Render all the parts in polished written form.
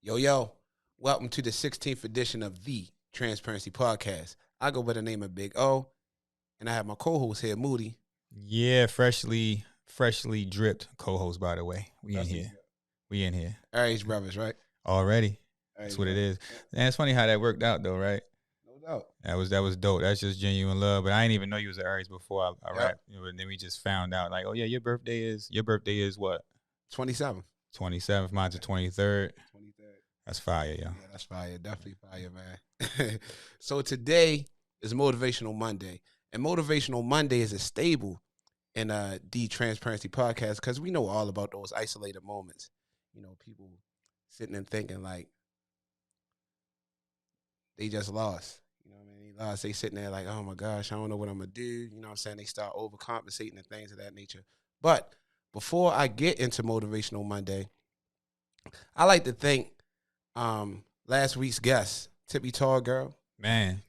Yo, welcome to the 16th edition of the Transparency Podcast. I go by the name of Big O, and I have my co-host here, Moody. Yeah, freshly dripped co-host, by the way. We in here. We in here. Aries Brothers, right? Already. Aries That's what it Brothers. is. And it's funny how that worked out though, right? No doubt. That was dope. That's just genuine love. But I didn't even know you was an Aries before I Yep. rapped. And then we just found out, like, oh yeah, your birthday is what? 27th. 27th, mine's the 23rd. 23rd. That's fire, yo. Yeah, that's fire. Definitely fire, man. So today is Motivational Monday. And Motivational Monday is a staple in the Transparency Podcast because we know all about those isolated moments. You know, people sitting and thinking like they just lost. You know what I mean? They lost. They sitting there like, oh my gosh, I don't know what I'm going to do. You know what I'm saying? They start overcompensating and things of that nature. But before I get into Motivational Monday, I like to thank last week's guest, Tippy Tall Girl. Man,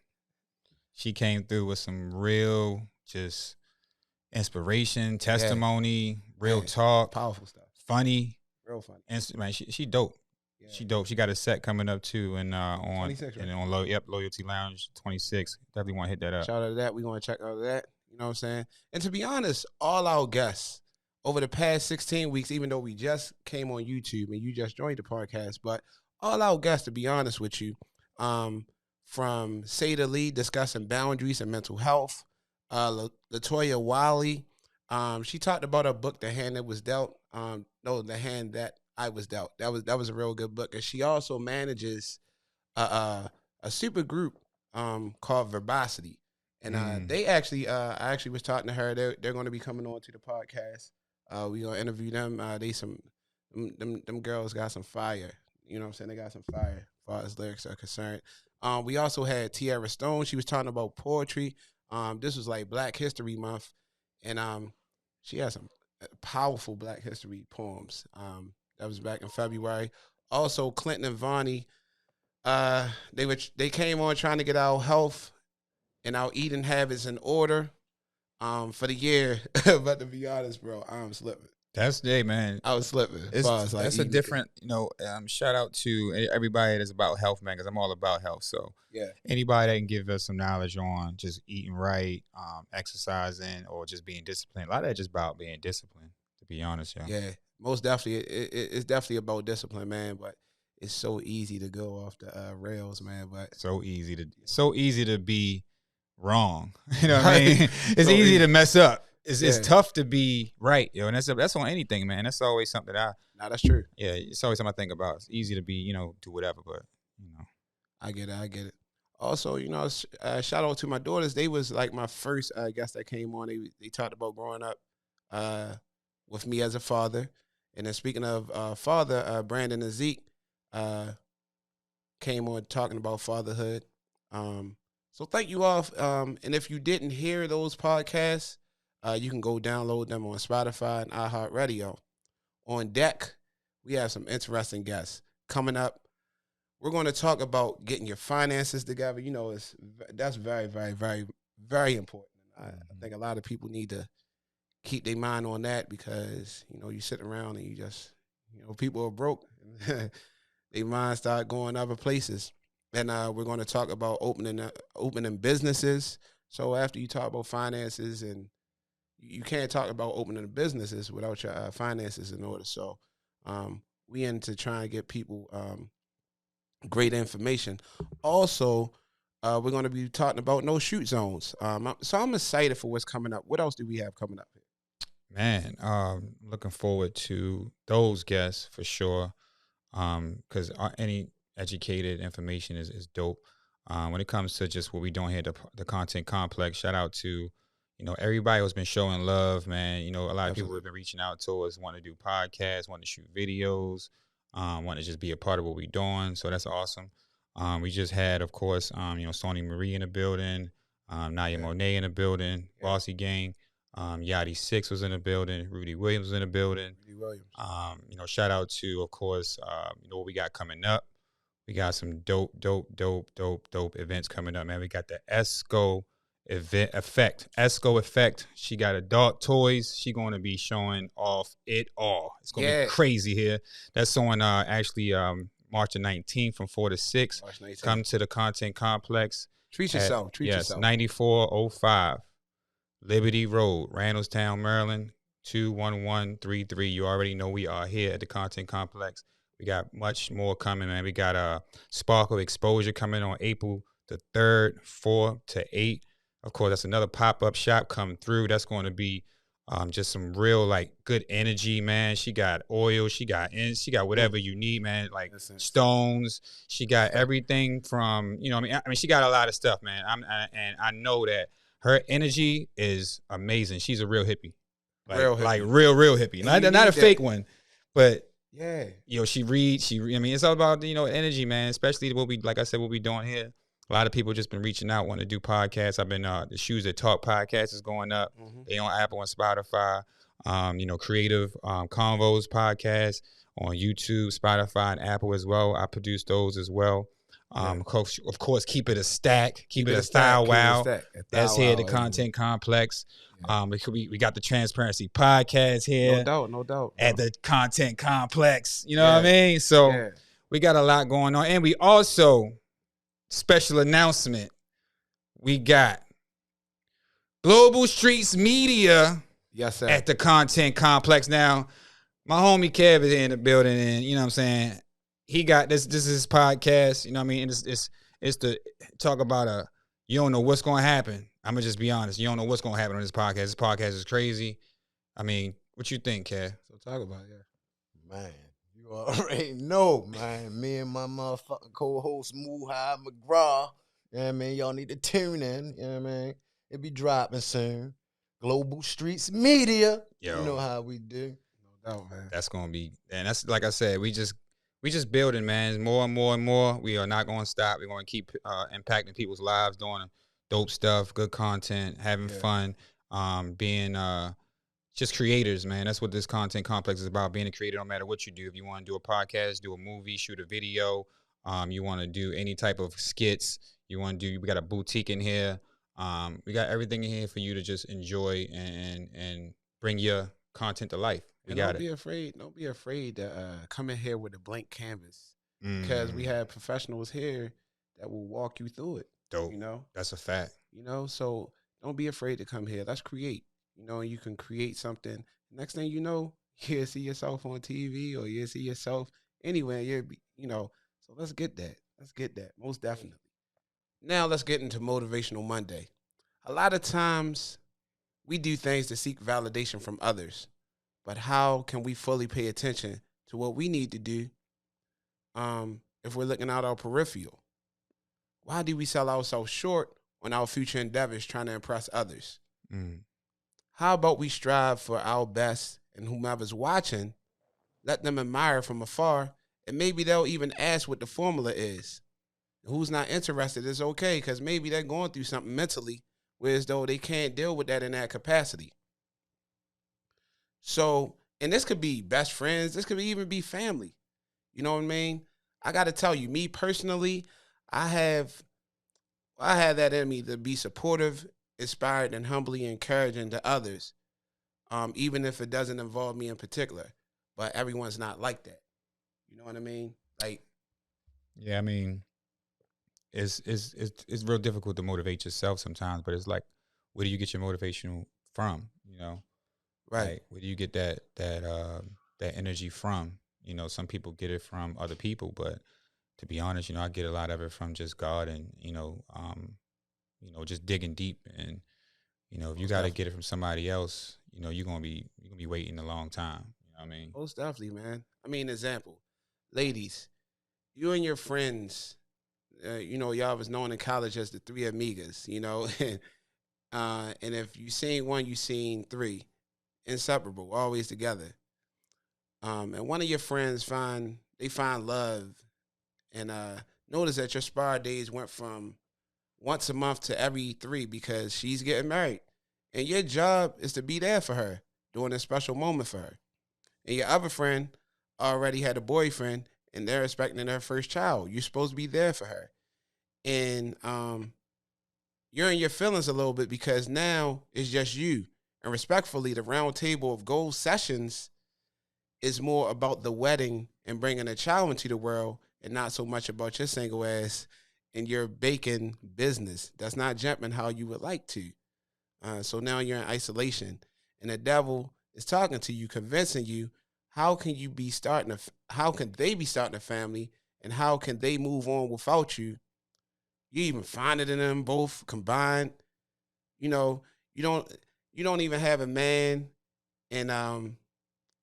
she came through with some real just inspiration, testimony, real talk, Powerful stuff. funny. Real funny. And man, she dope. Yeah. She dope. She got a set coming up too, and on 26, right? and on Loyalty Lounge 26. Definitely want to hit that up. Shout out to that. We're going to check out that. You know what I'm saying? And to be honest, all our guests over the past 16 weeks, even though we just came on YouTube and you just joined the podcast, but all our guests, to be honest with you, from Seda Lee discussing boundaries and mental health, Latoya Wiley, she talked about her book, The Hand That Was Dealt. The Hand That I Was Dealt. That was a real good book. And she also manages a super group called Verbosity. And they actually, I actually was talking to her. They're going to be coming on to the podcast. We gonna interview them. Them girls got some fire. You know what I'm saying? They got some fire as far as lyrics are concerned. We also had Tiara Stone. She was talking about poetry. This was like Black History Month, and she had some powerful Black History poems. That was back in February. Also, Clinton and Vonnie, they came on trying to get our health and our eating habits in order for the year. But to be honest, bro, I'm slipping. That's man. I was slipping. That's a different, shout out to everybody that's about health, man, because I'm all about health. So Yeah. anybody that can give us some knowledge on just eating right, exercising, or just being disciplined. A lot of that just about being disciplined, to be honest, yo. Yeah, most definitely. It's definitely about discipline, man. But it's so easy to go off the rails, man. But So easy to be wrong. You know what I mean? It's So easy easy. to mess up. It's Yeah. tough to be right, yo. And that's on anything, man. That's always something that nah, that's true. it's always something I think about. It's easy to be, do whatever, but I get it. Also, shout out to my daughters. They was like my first guest that came on. They talked about growing up with me as a father. And then speaking of father, Brandon and Zeke came on talking about fatherhood. So thank you all. And if you didn't hear those podcasts, you can go download them on Spotify and iHeartRadio. On deck, we have some interesting guests coming up. We're going to talk about getting your finances together. That's very, very, very, very important. I think a lot of people need to keep their mind on that because, you sit around and you just, people are broke. Their minds start going other places. And we're going to talk about opening businesses. So after you talk about finances, and you can't talk about opening businesses without your finances in order. So we into trying to get people great information. Also, we're going to be talking about no shoot zones. So I'm excited for what's coming up. What else do we have coming up here? Man, looking forward to those guests for sure. Because any educated information is dope. When it comes to just what we doing here, the content complex, shout out to, everybody who's been showing love, man. A lot of people have been reaching out to us, want to do podcasts, want to shoot videos, want to just be a part of what we're doing. So that's awesome. We just had, of course, Sony Marie in the building, Naya Monet in the building, Bossy Gang. Yachty 6 was in the building. Rudy Williams was in the building. Shout out to, of course, what we got coming up. We got some dope events coming up, man. We got the ESCO Effect. She got adult toys. She going to be showing off it all. It's going to be crazy here. That's on actually March the 19th from 4 to 6. March 19th. Come to the Content Complex. Treat yourself. Treat yourself. 9405 Liberty Road, Randallstown, Maryland, 21133. You already know we are here at the Content Complex. We got much more coming, man. We got Sparkle Exposure coming on April the 3rd, 4 to 8. Of course, that's another pop-up shop coming through. That's going to be just some real, like, good energy, man. She got oil. She got whatever you need, man, like stones. She got everything from, I mean, she got a lot of stuff, man. And I know that her energy is amazing. She's a real hippie. Real hippie. Not a fake one, but yeah. She reads. I mean, it's all about, energy, man, especially what we doing here. A lot of people just been reaching out, want to do podcasts. I've been, the Shoes That Talk podcast is going up. Mm-hmm. They on Apple and Spotify. Creative Convos podcast on YouTube, Spotify, and Apple as well. I produce those as well. Of course, keep it a stack. Keep it a style wow. That's here at the Content Complex. Yeah. We got the Transparency Podcast here. No doubt. At the Content Complex. You know what I mean? So we got a lot going on. And we also, special announcement, we got Global Streets Media at the Content Complex. Now, my homie Kev is in the building, and you know what I'm saying? He got this is his podcast, you know what I mean? It's to talk about you don't know what's going to happen. I'm going to just be honest. You don't know what's going to happen on this podcast. This podcast is crazy. I mean, what you think, Kev? So talk about it, Man, you already know, man. Me and my motherfucking co-host Moody McGraw. You know what I mean? Y'all need to tune in. You know what I mean? It'll be dropping soon. Global Streets Media. Yo, you know how we do. No doubt, man. That's going to be, and that's, like I said, we just building, man. More and more and more. We are not going to stop. We're going to keep impacting people's lives, doing dope stuff, good content, having fun, being just creators, man. That's what this Content Complex is about, being a creator no matter what you do. If you want to do a podcast, do a movie, shoot a video, you want to do any type of skits, we got a boutique in here. We got everything in here for you to just enjoy and bring your content to life. Don't be afraid to come in here with a blank canvas, because we have professionals here that will walk you through it. Dope. That's a fact. So don't be afraid to come here. Let's create. You can create something. Next thing you know, you'll see yourself on TV, or you'll see yourself anywhere. So let's get that. Most definitely. Now let's get into Motivational Monday. A lot of times we do things to seek validation from others. But how can we fully pay attention to what we need to do if we're looking out our peripheral? Why do we sell ourselves short on our future endeavors trying to impress others? How about we strive for our best, and whomever's watching, let them admire from afar, and maybe they'll even ask what the formula is. Who's not interested is okay, because maybe they're going through something mentally, whereas though they can't deal with that in that capacity. So, and this could be best friends. This could even be family. You know what I mean? I got to tell you, me personally, I have that in me to be supportive, inspired, and humbly encouraging to others, even if it doesn't involve me in particular. But everyone's not like that. You know what I mean? Like, yeah, I mean, it's real difficult to motivate yourself sometimes. But it's like, where do you get your motivation from? Right. Like, where do you get that energy from? Some people get it from other people, but to be honest, I get a lot of it from just God, and just digging deep. And if you got to get it from somebody else, you're gonna be waiting a long time. You know what I mean? Most definitely, man. I mean, example, ladies, you and your friends, y'all was known in college as the Three Amigas. And if you seen one, you seen three. Inseparable, always together. And one of your friends find love, and notice that your spa days went from once a month to every 3 because she's getting married. And your job is to be there for her during a special moment for her. And your other friend already had a boyfriend, and they're expecting their first child. You're supposed to be there for her. And you're in your feelings a little bit because now it's just you. And respectfully, the round table of goal sessions is more about the wedding and bringing a child into the world and not so much about your single ass and your baking business that's not jumping how you would like to. So now you're in isolation, and the devil is talking to you, convincing you how can you be starting a, how can they be starting a family, and how can they move on without you? You even find it in them both combined. You know, you don't you don't even have a man, and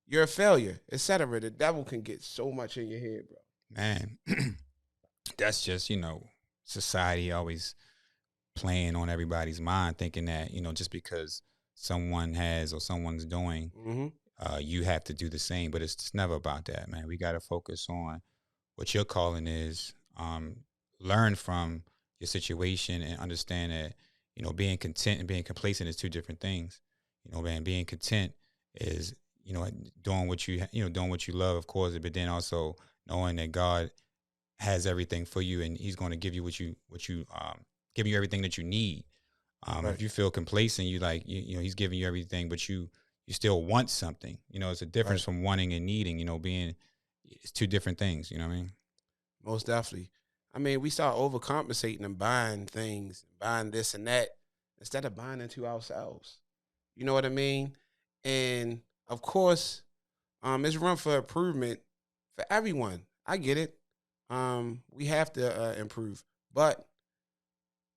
you're a failure, etc. The devil can get so much in your head, bro. Man, that's just, society always playing on everybody's mind, thinking that, just because someone has or someone's doing, Mm-hmm. you have to do the same. But it's never about that, man. We got to focus on what your calling is. Learn from your situation and understand that, being content and being complacent is two different things. Man, being content is, doing what doing what you love, of course, but then also knowing that God has everything for you, and He's going to give you give you everything that you need. Right. If you feel complacent, He's giving you everything, but you still want something. It's a difference from wanting and needing. It's two different things. You know what I mean? Most definitely. I mean, we start overcompensating and buying things, buying this and that, instead of buying into ourselves. You know what I mean? And of course, it's room for improvement for everyone. I get it. We have to improve, but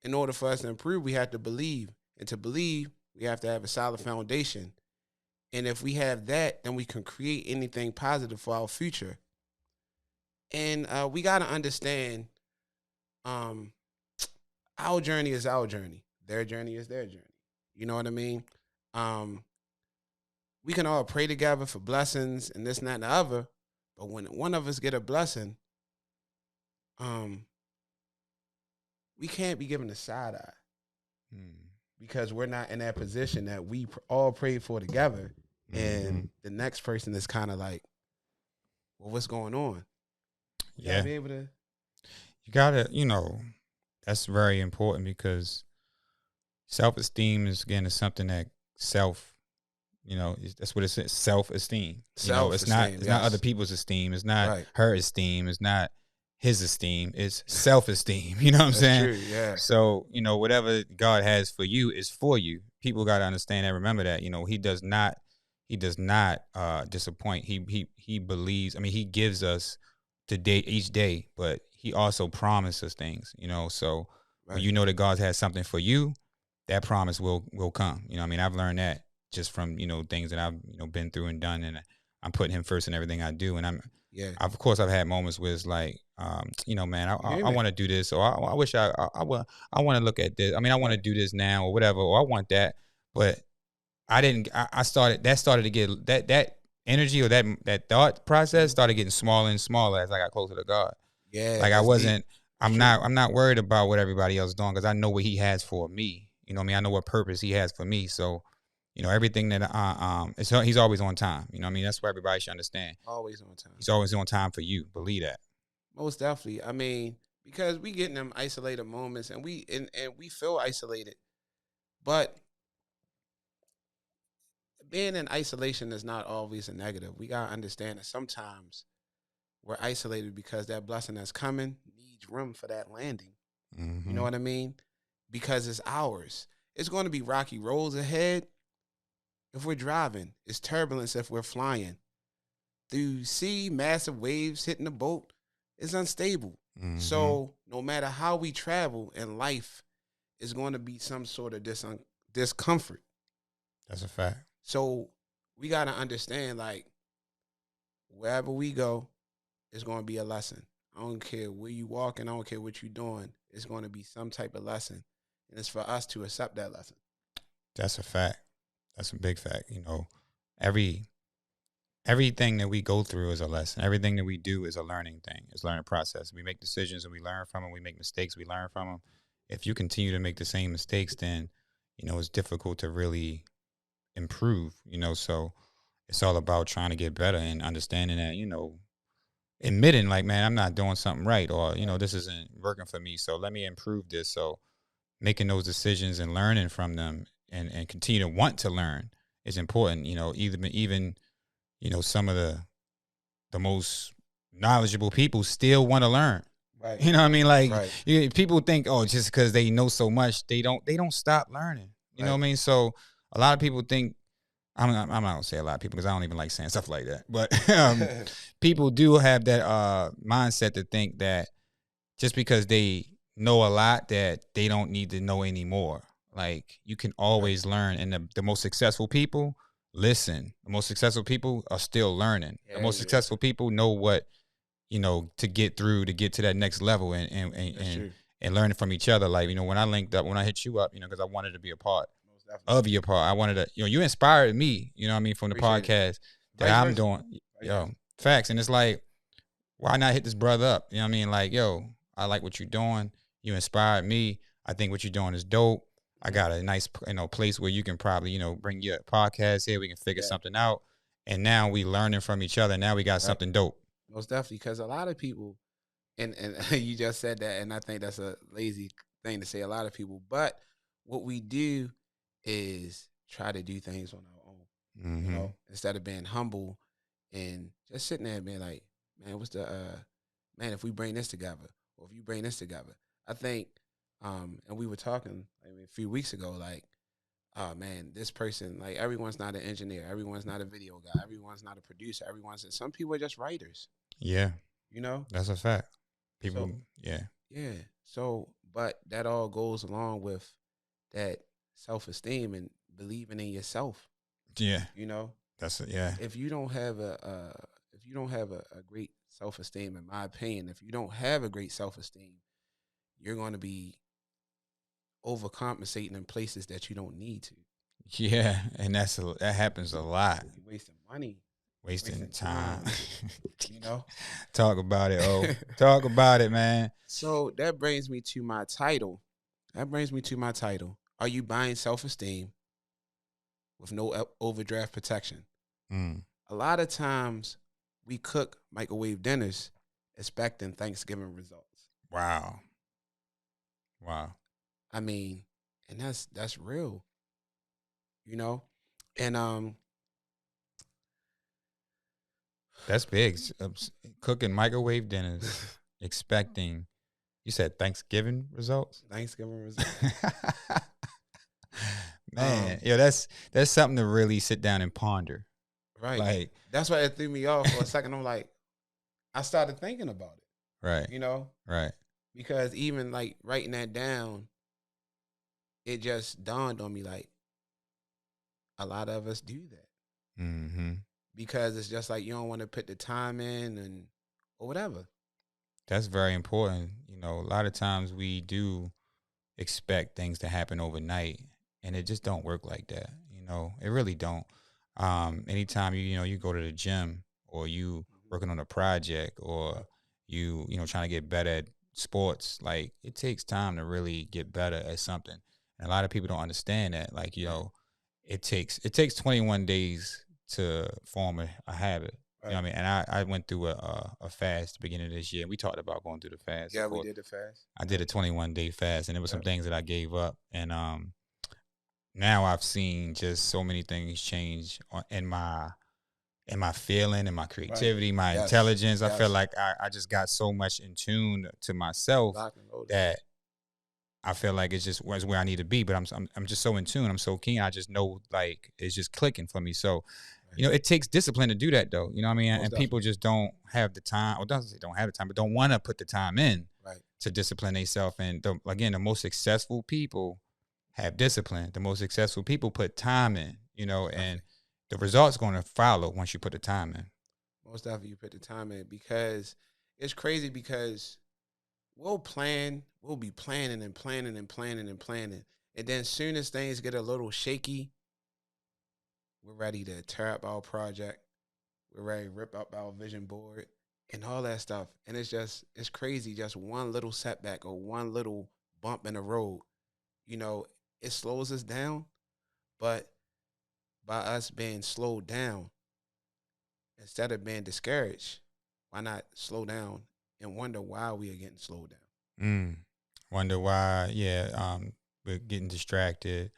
in order for us to improve, we have to believe, and to believe, we have to have a solid foundation. And if we have that, then we can create anything positive for our future. And we got to understand, our journey is our journey. Their journey is their journey. You know what I mean? We can all pray together for blessings and this, and that, and the other. But when one of us get a blessing, we can't be given a side eye because we're not in that position that we all prayed for together. And the next person is kind of like, well, what's going on? You gotta be able to. You gotta, that's very important, because self-esteem is something that that's what it says. Self-esteem. It's not other people's esteem. It's not her esteem. It's not his esteem. It's self-esteem. You know what I'm saying? True, yeah. So, whatever God has for you is for you. People got to understand and remember that, He does not disappoint. He believes, He gives us each day, but He also promises things, so when you know that God has something for you, that promise will come. I've learned that just from, things that I've, been through and done, and I'm putting Him first in everything I do. And of course I've had moments where it's like, man, I want to do this, or I wish I want to look at this. I want to do this now or whatever, or I want that, but I started to get that energy, or that thought process started getting smaller and smaller as I got closer to God. Yeah. Like I'm not worried about what everybody else is doing, because I know what He has for me. I know what purpose He has for me. So, everything that He's always on time. That's what everybody should understand. Always on time. He's always on time for you. Believe that. Most definitely. Because we get in them isolated moments, and we feel isolated, but being in isolation is not always a negative. We gotta understand that sometimes we're isolated because that blessing that's coming needs room for that landing. Mm-hmm. You know what I mean? Because it's ours. It's going to be rocky roads ahead if we're driving. It's turbulence if we're flying. Through sea, massive waves hitting the boat. It's unstable. Mm-hmm. So no matter how we travel in life, it's going to be some sort of discomfort. That's a fact. So we got to understand, like, wherever we go, it's going to be a lesson. I don't care where you walking. I don't care what you're doing. It's going to be some type of lesson. And it's for us to accept that lesson. That's a fact. That's a big fact. Everything that we go through is a lesson. Everything that we do is a learning thing. It's a learning process. We make decisions and we learn from them. We make mistakes. We learn from them. If you continue to make the same mistakes, then, it's difficult to really improve, so it's all about trying to get better and understanding that, admitting like, man, I'm not doing something right, or, this isn't working for me, so let me improve this. So making those decisions and learning from them and continue to want to learn is important. Even some of the most knowledgeable people still want to learn. Right. You know what I mean? Like Right. people think, oh, just because they know so much, they don't stop learning. You know what I Right. mean? So a lot of people think, I'm not gonna say a lot of people because I don't even like saying stuff like that. But people do have that mindset to think that just because they know a lot that they don't need to know anymore. Like you can always learn, and the most successful people listen. The most successful people are still learning. The Yeah, most successful people know what to get through, to get to that next level, and learning from each other. Like when I linked up, when I hit you up, because I wanted to be a part most definitely. of your part. I wanted to, you inspired me. You know what I mean, from the Appreciate podcast that Vice I'm versa. doing. Vice Yo, versa. facts, and it's like, why not hit this brother up? You know what I mean? Like, yo, I like what you're doing. You inspired me. I think what you're doing is dope. I got a nice, place where you can probably, bring your podcast here. We can figure Yeah. something out. And now we learning from each other. Now we got Right. something dope. Most definitely, because a lot of people, and you just said that, and I think that's a lazy thing to say. A lot of people, but what we do is try to do things on our own. Mm-hmm. You know, instead of being humble and just sitting there and being like, man, what's the man, if we bring this together, or if you bring this together. I think, and we were talking a few weeks ago, like, oh man, this person, like everyone's not an engineer, everyone's not a video guy, everyone's not a producer, some people are just writers. Yeah. You know? That's a fact. People, yeah. Yeah. So, but that all goes along with that self-esteem and believing in yourself. Yeah. You know? That's it. Yeah. If you don't have a great self-esteem, in my opinion, if you don't have a great self-esteem, you're going to be overcompensating in places that you don't need to. Yeah, and that happens a lot. You're wasting money, wasting time. You know, talk about it. Oh, talk about it, man. So that brings me to my title. Are you buying self-esteem with no overdraft protection? A lot of times we cook microwave dinners expecting Thanksgiving results. Wow. I mean, and that's real, you know? And that's big. Cooking microwave dinners expecting, you said Thanksgiving results? Thanksgiving results. Man, that's something to really sit down and ponder. Right. Like, that's why it threw me off for a second. I'm like, I started thinking about it. Right. You know? Right. Because even like writing that down, it just dawned on me like a lot of us do that. Mm-hmm. Because it's just like you don't want to put the time in or whatever. That's very important. You know, a lot of times we do expect things to happen overnight, and it just don't work like that. You know, it really don't. Anytime you go to the gym, or you working on a project, or you trying to get better at sports, like it takes time to really get better at something. And a lot of people don't understand that. Like, it takes 21 days to form a habit. Right. You know what I mean? And I went through a fast at the beginning of this year. We talked about going through the fast. Yeah, we did the fast. I did a 21-day fast, and there were some things that I gave up. And now I've seen just so many things change in my feeling, in my creativity, my intelligence. I feel like I just got so much in tune to myself that I feel like it's just where I need to be. But I'm just so in tune. I'm so keen. I just know, like, it's just clicking for me. So, it takes discipline to do that, though. You know what I mean? And people just don't have the time, or doesn't say don't have the time, but don't want to put the time in to discipline themselves. And again, the most successful people have discipline. The most successful people put time in, and the results going to follow once you put the time in. Most definitely you put the time in, because it's crazy, because we'll be planning and planning and planning and planning. And then soon as things get a little shaky, we're ready to tear up our project. We're ready to rip up our vision board and all that stuff. And it's crazy. Just one little setback or one little bump in the road, it slows us down. But by us being slowed down, instead of being discouraged, why not slow down and wonder why we are getting slowed down? Wonder why, we're getting distracted.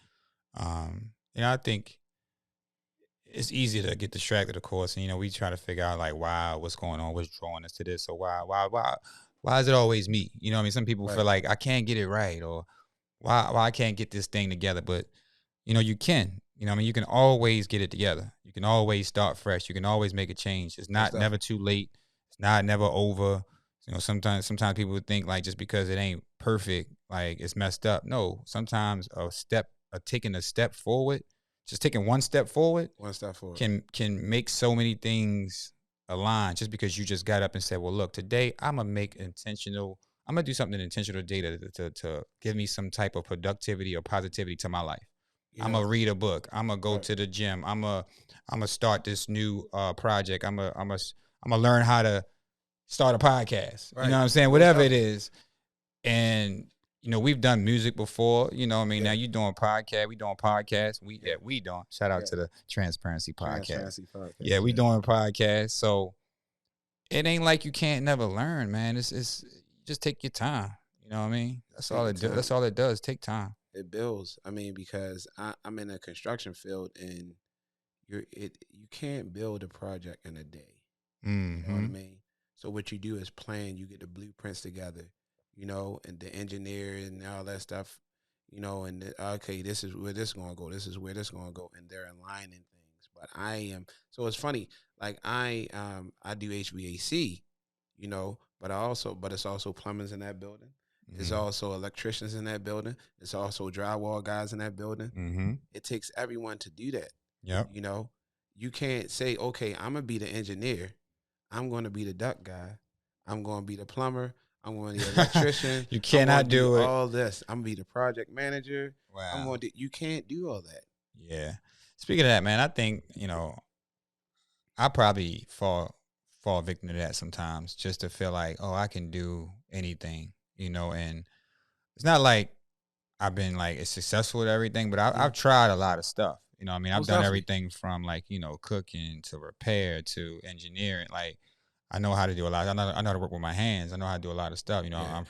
I think it's easy to get distracted, of course. And, we try to figure out like, why, what's going on, what's drawing us to this, or why is it always me? I mean, some people Right. feel like I can't get it right, or why I can't get this thing together. But you can. I mean, you can always get it together. You can always start fresh. You can always make a change. It's Most never too late. It's never over. Sometimes people would think like just because it ain't perfect, like it's messed up. No, sometimes taking a step forward, just taking one step forward, can make so many things align. Just because you just got up and said, "Well, look, today I'm gonna do something intentional today to give me some type of productivity or positivity to my life. I'm gonna read a book. I'm gonna go to the gym. I'm gonna start this new project. I'm gonna learn how to start a podcast. Right. You know what I'm saying? Whatever it is. And we've done music before. Now you doing podcast. We doing podcasts. We doing. Shout out to the Transparency Podcast. Yeah, we doing podcasts. So it ain't like you can't never learn, man. It's just take your time. You know what I mean? That's all it does. That's all it does. Take time. It builds. I mean, because I'm in a construction field, and you can't build a project in a day. Mm-hmm. You know what I mean? So what you do is plan. You get the blueprints together, and the engineer and all that stuff, and okay, this is where this is going to go. This is where this is going to go, and they're aligning things. But so it's funny. Like I do HVAC, but it's also plumbers in that building. There's also electricians in that building. There's also drywall guys in that building. Mm-hmm. It takes everyone to do that. Yep. You can't say, okay, I'm going to be the engineer. I'm going to be the duct guy. I'm going to be the plumber. I'm going to be the electrician. You cannot do it. All this. I'm going to be the project manager. Wow. You can't do all that. Yeah. Speaking of that, man, I think, I probably fall victim to that sometimes, just to feel like, oh, I can do anything. And it's not like I've been like successful at everything, but I've tried a lot of stuff. I mean, I've done everything from like, cooking to repair to engineering. Like I know how to do a lot. I know how to work with my hands. I know how to do a lot of stuff. I'm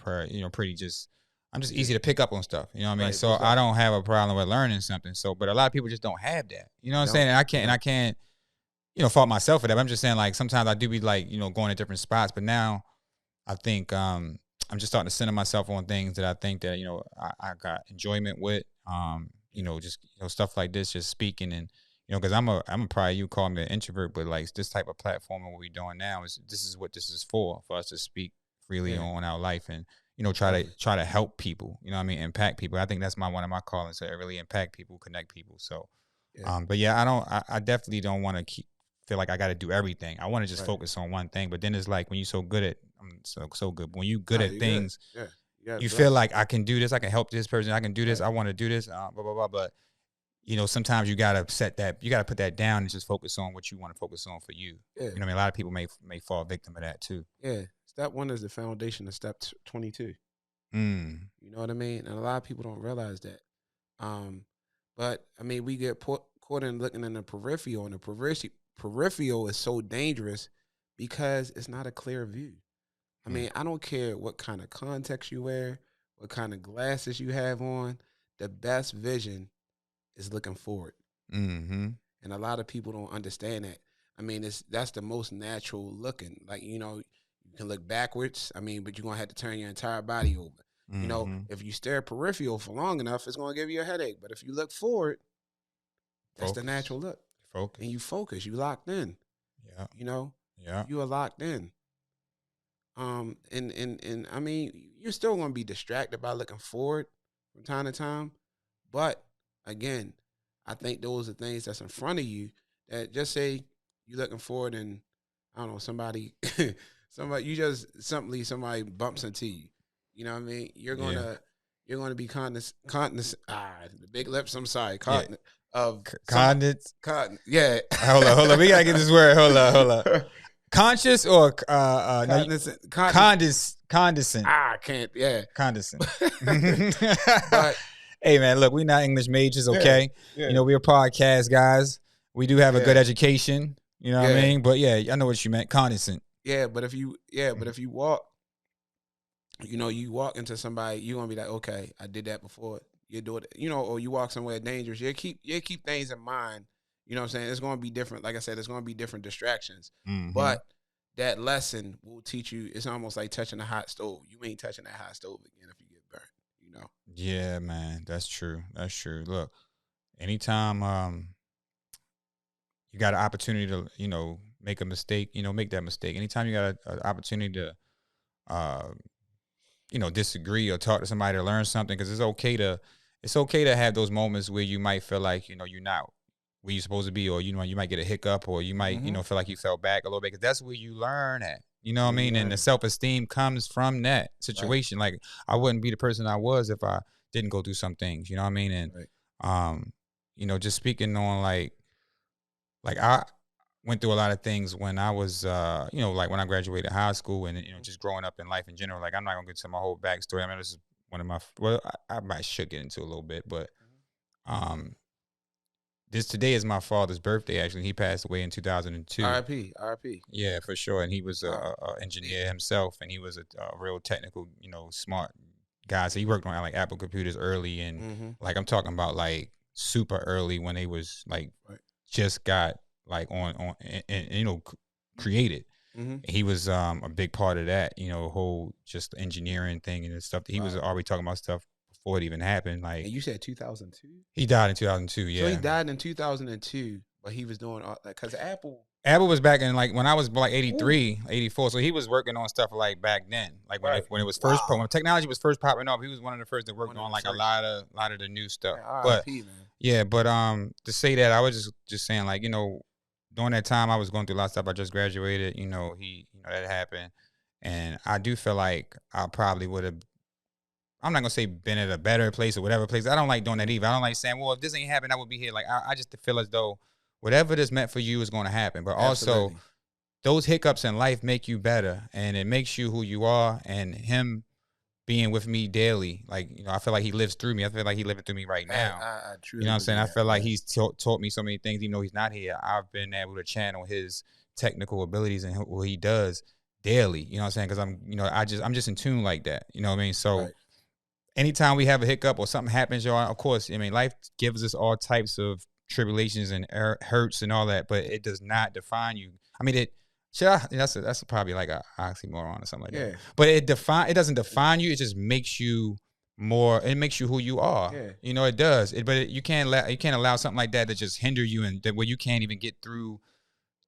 I'm just easy to pick up on stuff. You know what I mean? Right, so I don't have a problem with learning something. So, but a lot of people just don't have that. You know what I'm saying? And I can't, fault myself for that. But I'm just saying like, sometimes I do be like, going to different spots, but now I think, I'm just starting to center myself on things that I think that, I got enjoyment with, just, stuff like this, just speaking and, cause I'm probably, you call me an introvert, but like this type of platform and what we're doing now this is what this is for us to speak freely on our life and, try to help people, impact people. I think that's one of my callings, to really impact people, connect people. So, but yeah, I definitely don't want to feel like I got to do everything. I want to just focus on one thing. But then it's like when you're so good at, so good. But when you're good at things, you feel like I can do this. I can help this person. I can do this. I want to do this. Blah blah blah. But sometimes you gotta put that down and just focus on what you want to focus on for you. Yeah. A lot of people may fall victim of that too. Yeah. Step 1 is the foundation of step 22. You know what I mean? And a lot of people don't realize that. But I mean, we get caught in looking in the peripheral, and the peripheral is so dangerous because it's not a clear view. I mean, I don't care what kind of context you wear, what kind of glasses you have on. The best vision is looking forward. Mm-hmm. And a lot of people don't understand that. I mean, that's the most natural looking. Like, you can look backwards. I mean, but you're going to have to turn your entire body over. Mm-hmm. If you stare peripheral for long enough, it's going to give you a headache. But if you look forward, that's the natural look. Focus. And you focus. You locked in. Yeah. Yeah. You are locked in. And I mean, you're still going to be distracted by looking forward from time to time. But again, I think those are things that's in front of you that just say you're looking forward and I don't know, somebody bumps into you. You know what I mean? You're going to be the big lips. I'm sorry. Condensed. Yeah. Hold on. We got to get this word. Hold on. Conscious or condescent? I can't. Yeah, condescent. But, hey man, look, we're not English majors, okay? Yeah. We're podcast guys. We do have a good education. You know what I mean? But yeah, I know what you meant. Condescent. Yeah, but if you walk, you walk into somebody, you're gonna be like, okay, I did that before. You do it, or you walk somewhere dangerous. You keep things in mind You know what I'm saying? It's going to be different. Like I said, it's going to be different distractions. Mm-hmm. But that lesson will teach you. It's almost like touching a hot stove. You ain't touching that hot stove again if you get burnt. You know? Yeah, man, that's true. That's true. Look, anytime you got an opportunity to, make a mistake, make that mistake. Anytime you got an opportunity to, uh, disagree or talk to somebody or learn something, because it's okay to have those moments where you might feel like, you're not where you're supposed to be, or, you might get a hiccup, or you might, feel like you fell back a little bit, because that's where you learn at. You know what I mean? And the self-esteem comes from that situation. Right. Like, I wouldn't be the person I was if I didn't go through some things. You know what I mean? And, just speaking on like I went through a lot of things when I was, like when I graduated high school and, just growing up in life in general. Like, I'm not going to get to my whole backstory. I mean, this is one of my, I might should get into a little bit, but today is my father's birthday, actually. He passed away in 2002. R.I.P. Yeah, for sure. And he was an engineer himself, and he was a real technical, smart guy. So he worked on like Apple computers early, and like I'm talking about like super early when they was like just got like on and created. He was a big part of that, whole just engineering thing and stuff. He was already talking about stuff before it even happened. Like, and you said 2002? He died in 2002. Yeah. So he died in 2002, but he was doing all that because Apple was back in like when I was like 83, 84. So he was working on stuff like back then, like when it was first when technology was first popping up. He was one of the first that worked on like a lot of the new stuff. Man, but man. Yeah, but to say that, I was just saying, like, during that time I was going through a lot of stuff. I just graduated, that happened, and I do feel like I probably would have. I'm not gonna say been at a better place or whatever place. I don't like doing that either. I don't like saying, well, if this ain't happened, I would be here. Like, I just feel as though whatever is meant for you is going to happen. But also, those hiccups in life make you better, and it makes you who you are. And him being with me daily, like, I feel like he lives through me. I feel like he's living through me right now. I truly what I'm saying? I feel like he's taught me so many things, even though he's not here. I've been able to channel his technical abilities and what he does daily. You know what I'm saying? Because I'm just in tune like that. You know what I mean? So anytime we have a hiccup or something happens, y'all, of course, I mean, life gives us all types of tribulations and hurts and all that, but it does not define you. I mean, that's probably like an oxymoron or something like that. But it doesn't define you. It just makes you more. It makes you who you are. Yeah. It does. But you can't allow something like that to just hinder you, and where you can't even get through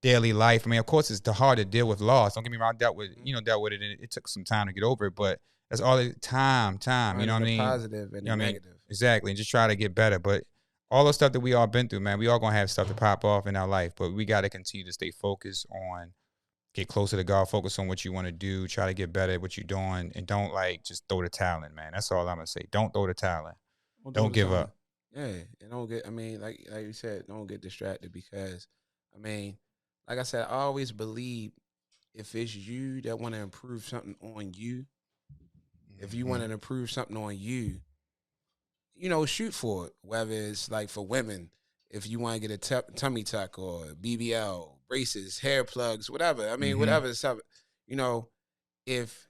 daily life. I mean, of course, it's hard to deal with loss. Don't get me wrong. I dealt with it, and it took some time to get over it. But that's all the time. You know what I mean? Positive and negative. Exactly. And just try to get better. But all the stuff that we all been through, man, we all gonna have stuff to pop off in our life. But we got to continue to stay focused on. Get closer to God, focus on what you want to do, try to get better at what you're doing, and don't just throw the towel in, man. That's all I'm gonna say. Don't throw the towel in. Don't give up. Yeah, and don't get. I mean, like you said, don't get distracted because, I mean, like I said, I always believe if it's you that want to improve something on you, if you want to improve something on you, shoot for it. Whether it's like for women, if you want to get a tummy tuck or BBL. Braces, hair plugs, whatever. I mean, whatever. Stuff. If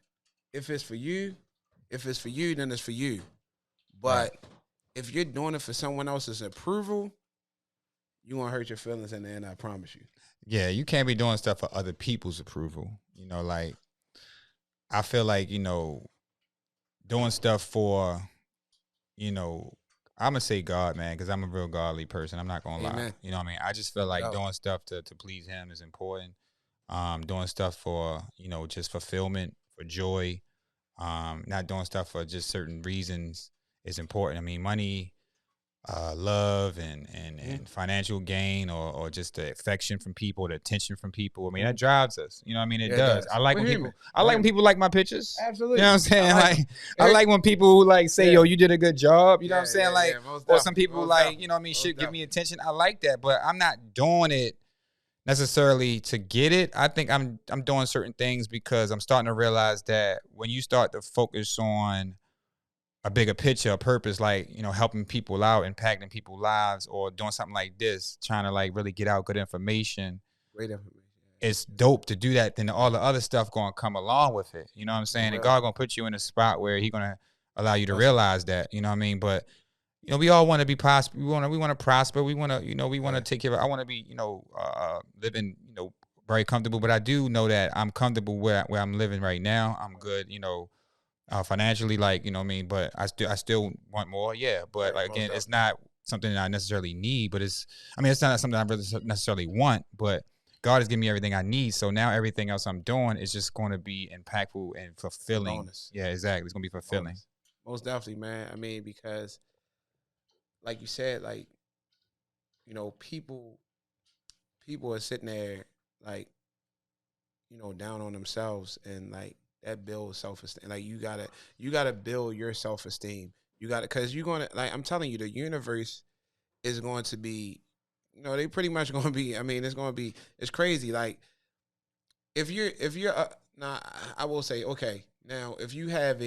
it's for you, then it's for you. But if you're doing it for someone else's approval, you won't hurt your feelings in the end. I promise you. Yeah, you can't be doing stuff for other people's approval. Like I feel like doing stuff for I'm gonna say God, man, because I'm a real godly person. I'm not gonna lie. You know what I mean? I just feel like doing stuff to please Him is important. Doing stuff for just fulfillment, for joy. Not doing stuff for just certain reasons is important. I mean, money, love, and financial gain, or just the affection from people, the attention from people. I mean, that drives us. You know what I mean? It does. I like when people like my pictures. Absolutely. You know what I'm saying? I like when people who say, yo, you did a good job. You know what I'm saying? Or some people you know what I mean, should give me attention. I like that, but I'm not doing it necessarily to get it. I think I'm doing certain things because I'm starting to realize that when you start to focus on a bigger picture, a purpose, like, helping people out, impacting people's lives, or doing something like this, trying to really get out good information. Great information. It's dope to do that. Then all the other stuff going to come along with it. You know what I'm saying? And God going to put you in a spot where He going to allow you to realize that, you know what I mean? But you know, we all want to be prosper. We want to prosper. We want to, you know, we want to take care of. I want to be, you know, living, you know, very comfortable. But I do know that I'm comfortable where I'm living right now. I'm good, you know, financially, like, you know what I mean. But I still want more. Yeah, but like, again, it's not something that I necessarily need. But it's not something I really necessarily want. But God has given me everything I need. So now everything else I'm doing is just going to be impactful and fulfilling. Bonus. Yeah, exactly. It's going to be fulfilling. Bonus. Most definitely, man. I mean, because like you said, like, you know, people are sitting there like, you know, down on themselves, and like that builds self-esteem. Like you gotta build your self-esteem. You gotta, cause you're gonna, like, I'm telling you, the universe is going to be, you know, they pretty much gonna be, I mean, it's crazy. Like if you're now I will say, okay, now if you have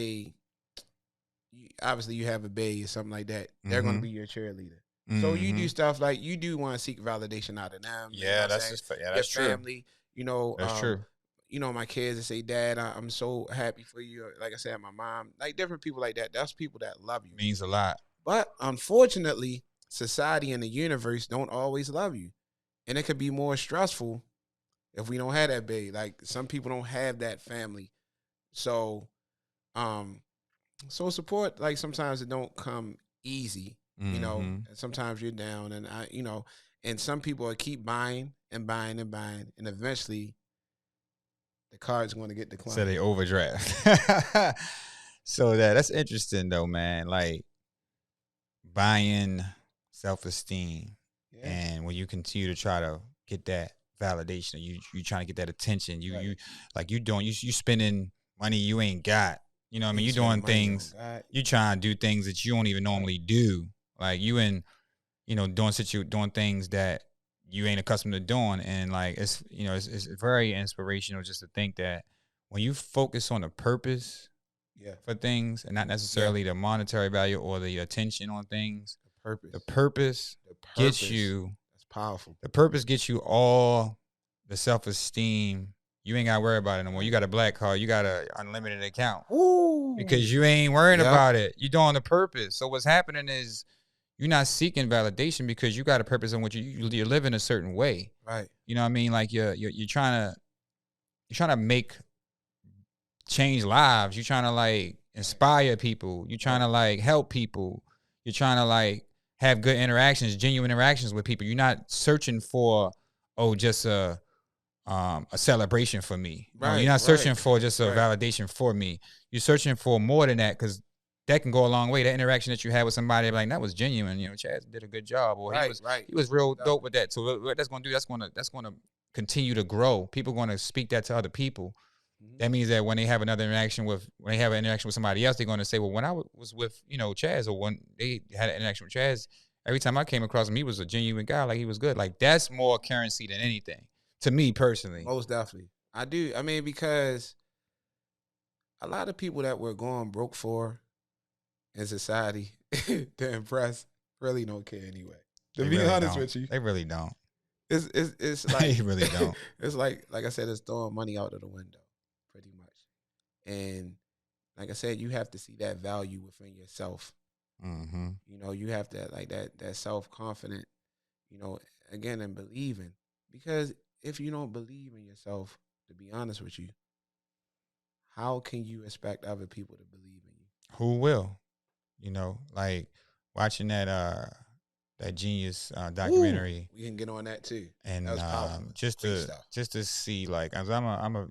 obviously you have a bae or something like that, they're gonna be your cheerleader. So you do stuff like, you do want to seek validation out of them. Yeah, that's just, yeah, that's your true. family, you know, That's true. You know, my kids that say, "Dad, I'm so happy for you." Like I said, my mom, like different people like that. That's people that love you. Means a lot. But unfortunately, society and the universe don't always love you, and it could be more stressful if we don't have that babe. Like some people don't have that family, so so support, like sometimes it don't come easy. You know, and sometimes you're down, and you know, and some people will keep buying and buying and buying, and eventually the card's going to get declined. So they overdraft. So that's interesting though, man. Like buying self-esteem, and when you continue to try to get that validation, you trying to get that attention, you like you spending money you ain't got. You know what I mean? You doing things, you trying to do things that you don't even normally do. Like you know, doing things that you ain't accustomed to doing. And like, it's, you know, it's very inspirational just to think that when you focus on the purpose for things, and not necessarily the monetary value or the attention on things, the purpose gets you. That's powerful. The purpose gets you all the self-esteem. You ain't got to worry about it no more. You got a black card. You got an unlimited account. Ooh. Because you ain't worrying about it. You're doing the purpose. So what's happening is you're not seeking validation because you got a purpose in which you're living a certain way. Right. You know what I mean? Like you're trying to change lives. You're trying to like inspire people. You're trying to like help people. You're trying to like have good interactions, genuine interactions with people. You're not searching for, just a celebration for me. Right, you're not searching for just a validation for me. You're searching for more than that, because that can go a long way. That interaction that you had with somebody, like, that was genuine. You know, Chaz did a good job, or he was real dope with that. So what that's going to do, that's going to continue to grow. People are going to speak that to other people. That means that when they have an interaction with somebody else, they're going to say, well, when I was with, you know, Chaz, or when they had an interaction with Chaz, every time I came across him, he was a genuine guy. Like, he was good. Like, that's more currency than anything, to me personally. Most definitely. I do. I mean, because a lot of people that we're going broke for in society to impress really don't care anyway. To be honest with you, they really don't. It's like they really don't. It's like I said, it's throwing money out of the window, pretty much. And like I said, you have to see that value within yourself. You know, you have to, like, that self-confident, you know, again, and believing. Because if you don't believe in yourself, to be honest with you, how can you expect other people to believe in you? Who will? You know, like watching that Genius documentary. Ooh, we can get on that too. And just to see, like, as I'm a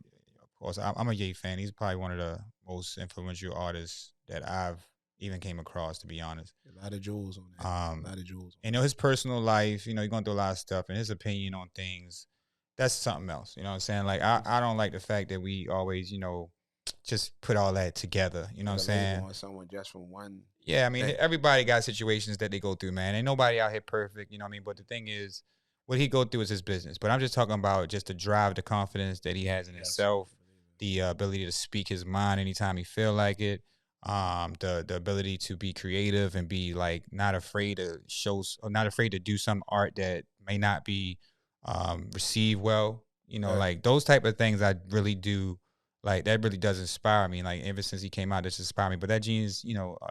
Ye fan. He's probably one of the most influential artists that I've even came across, to be honest. A lot of jewels on that. A lot of jewels. You know, his personal life, you know, he's going through a lot of stuff, and his opinion on things, that's something else. You know what I'm saying? Like, I don't like the fact that we always, you know, just put all that together. You know what I'm saying? On someone just from one. Yeah, I mean, everybody got situations that they go through, man. Ain't nobody out here perfect, you know what I mean? But the thing is, what he go through is his business. But I'm just talking about just the drive, the confidence that he has in himself, the ability to speak his mind anytime he feel like it, the ability to be creative and be, like, not afraid to do some art that may not be received well. You know, like those type of things I really do like that really does inspire me. Like ever since he came out, this inspired me. But that Genius,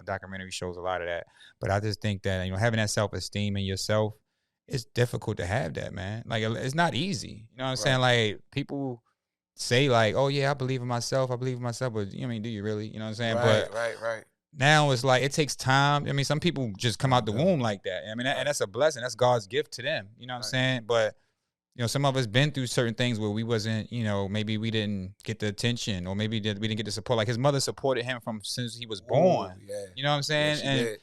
documentary shows a lot of that. But I just think that having that self-esteem in yourself, it's difficult to have that, man. Like it's not easy. You know what I'm saying? Like people say like, oh yeah, I believe in myself. But do you really? You know what I'm saying? But Right. now it's like it takes time. I mean, some people just come out the womb like that. I mean, and that's a blessing. That's God's gift to them. You know what I'm saying? But some of us been through certain things where we wasn't, maybe we didn't get the attention, or maybe we didn't get the support. Like his mother supported him from since he was born. Yeah. You know what I'm saying? Yeah, she and did.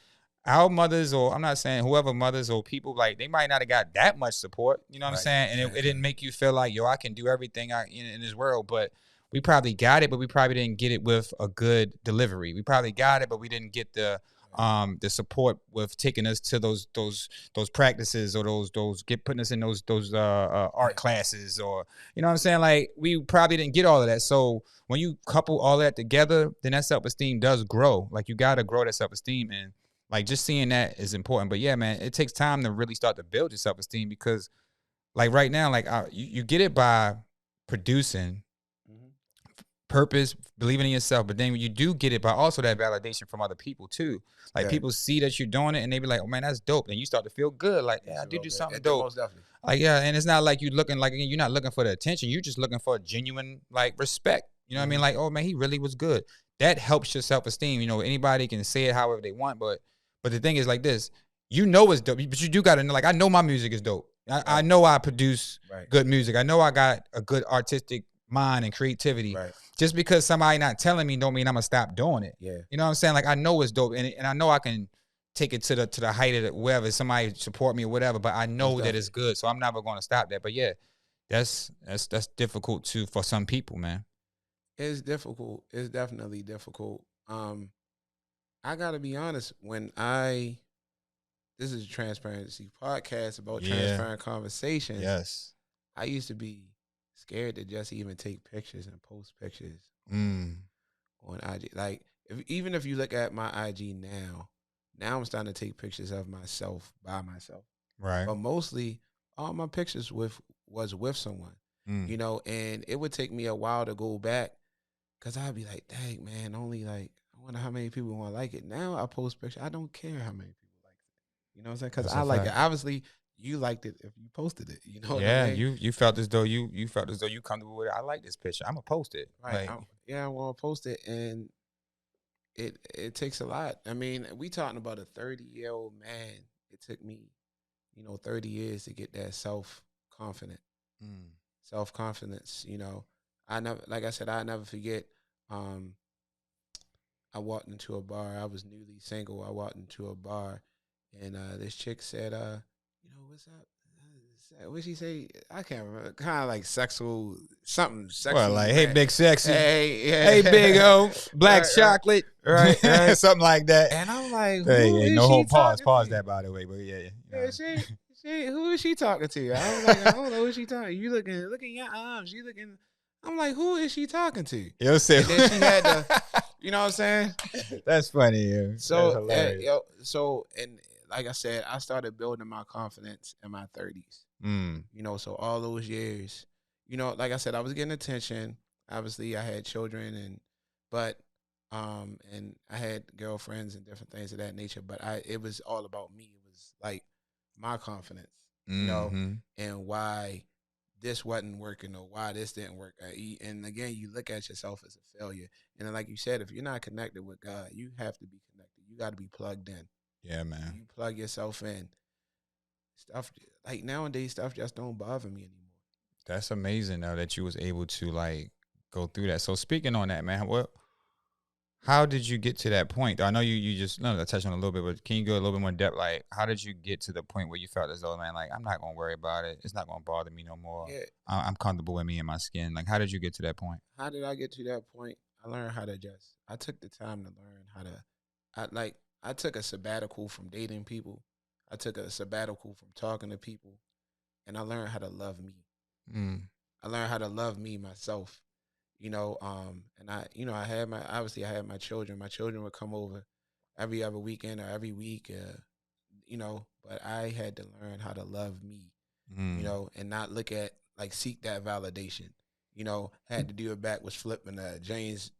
our mothers, or I'm not saying whoever mothers or people, like they might not have got that much support. You know what I'm saying? And it didn't make you feel like, yo, I can do everything in this world. But we probably got it, but we probably didn't get it with a good delivery. We probably got it, but we didn't get the support with taking us to those practices, or putting us in those art classes, or you know what I'm saying? Like we probably didn't get all of that. So when you couple all that together, then that self-esteem does grow. Like you got to grow that self-esteem, and like just seeing that is important. But yeah, man, it takes time to really start to build your self-esteem, because like right now, like you get it by producing, purpose, believing in yourself. But then when you do get it by also that validation from other people too. Like people see that you're doing it and they be like, oh man, that's dope. And you start to feel good. Like, yeah, I did do something dope. Most definitely. Like, yeah. And it's not like you looking like, you're not looking for the attention. You're just looking for genuine like respect. You know what I mean? Like, oh man, he really was good. That helps your self-esteem. Anybody can say it however they want, but the thing is like this, it's dope, but you do got to know, like, I know my music is dope. I know I produce good music. I know I got a good artistic mind and creativity. Just because somebody not telling me don't mean I'm gonna stop doing it. Yeah. You know what I'm saying? Like I know it's dope, and I know I can take it to the height of wherever somebody support me or whatever. But I know that it's good, so I'm never gonna stop that. But yeah, that's difficult too for some people, man. It's difficult. It's definitely difficult. I gotta be honest. This is a transparency podcast about transparent conversations. Yes. I used to be scared to just even take pictures and post pictures on IG. Like even if you look at my IG now I'm starting to take pictures of myself by myself. Right. But mostly all my pictures was with someone. And it would take me a while to go back, because I'd be like, dang man, only like I wonder how many people want to like it. Now I post pictures. I don't care how many people like it. You know what I'm saying? Because I like it. Obviously you liked it if you posted it. You know what I mean? You felt as though you comfortable with it. I like this picture. I'm gonna post it. Right. I want to post it, and it takes a lot. I mean, we talking about a 30-year-old man. It took me, 30 years to get that self-confidence. Self-confidence. I never forget. I walked into a bar. I was newly single. I walked into a bar, and this chick said, what's up? What she say? I can't remember. Kind of like sexual, something sexual. Well, like, hey, big sexy. Hey, big O, black chocolate. Right. Something like that. And I'm like, Pause that, by the way. But yeah. Who is she talking to? I was like, I don't know who she talking. You look at your arms. You looking. I'm like, who is she talking to? You'll see. And then she had to, you know what I'm saying? That's funny. Yeah. So, and like I said, I started building my confidence in my 30s. So all those years, like I said, I was getting attention. Obviously, I had children, and I had girlfriends and different things of that nature. But it was all about me. It was like my confidence, and why this wasn't working or why this didn't work. And again, you look at yourself as a failure. And then, like you said, if you're not connected with God, you have to be connected. You got to be plugged in. Yeah, man. You plug yourself in. Stuff like nowadays, stuff just don't bother me anymore. That's amazing though that you was able to like go through that. So speaking on that, man, how did you get to that point? I know you just touched on it a little bit, but can you go a little bit more in depth? Like, how did you get to the point where you felt as though, man, like I'm not gonna worry about it. It's not gonna bother me no more. Yeah. I'm comfortable with me and my skin. Like, how did you get to that point? How did I get to that point? I learned how to I took the time to learn how to. I took a sabbatical from dating people. I took a sabbatical from talking to people, and I learned how to love me. I learned how to love me myself, and I had my children. My children would come over every other weekend or every week, but I had to learn how to love me, and not look at seek that validation. had to do it back was flipping James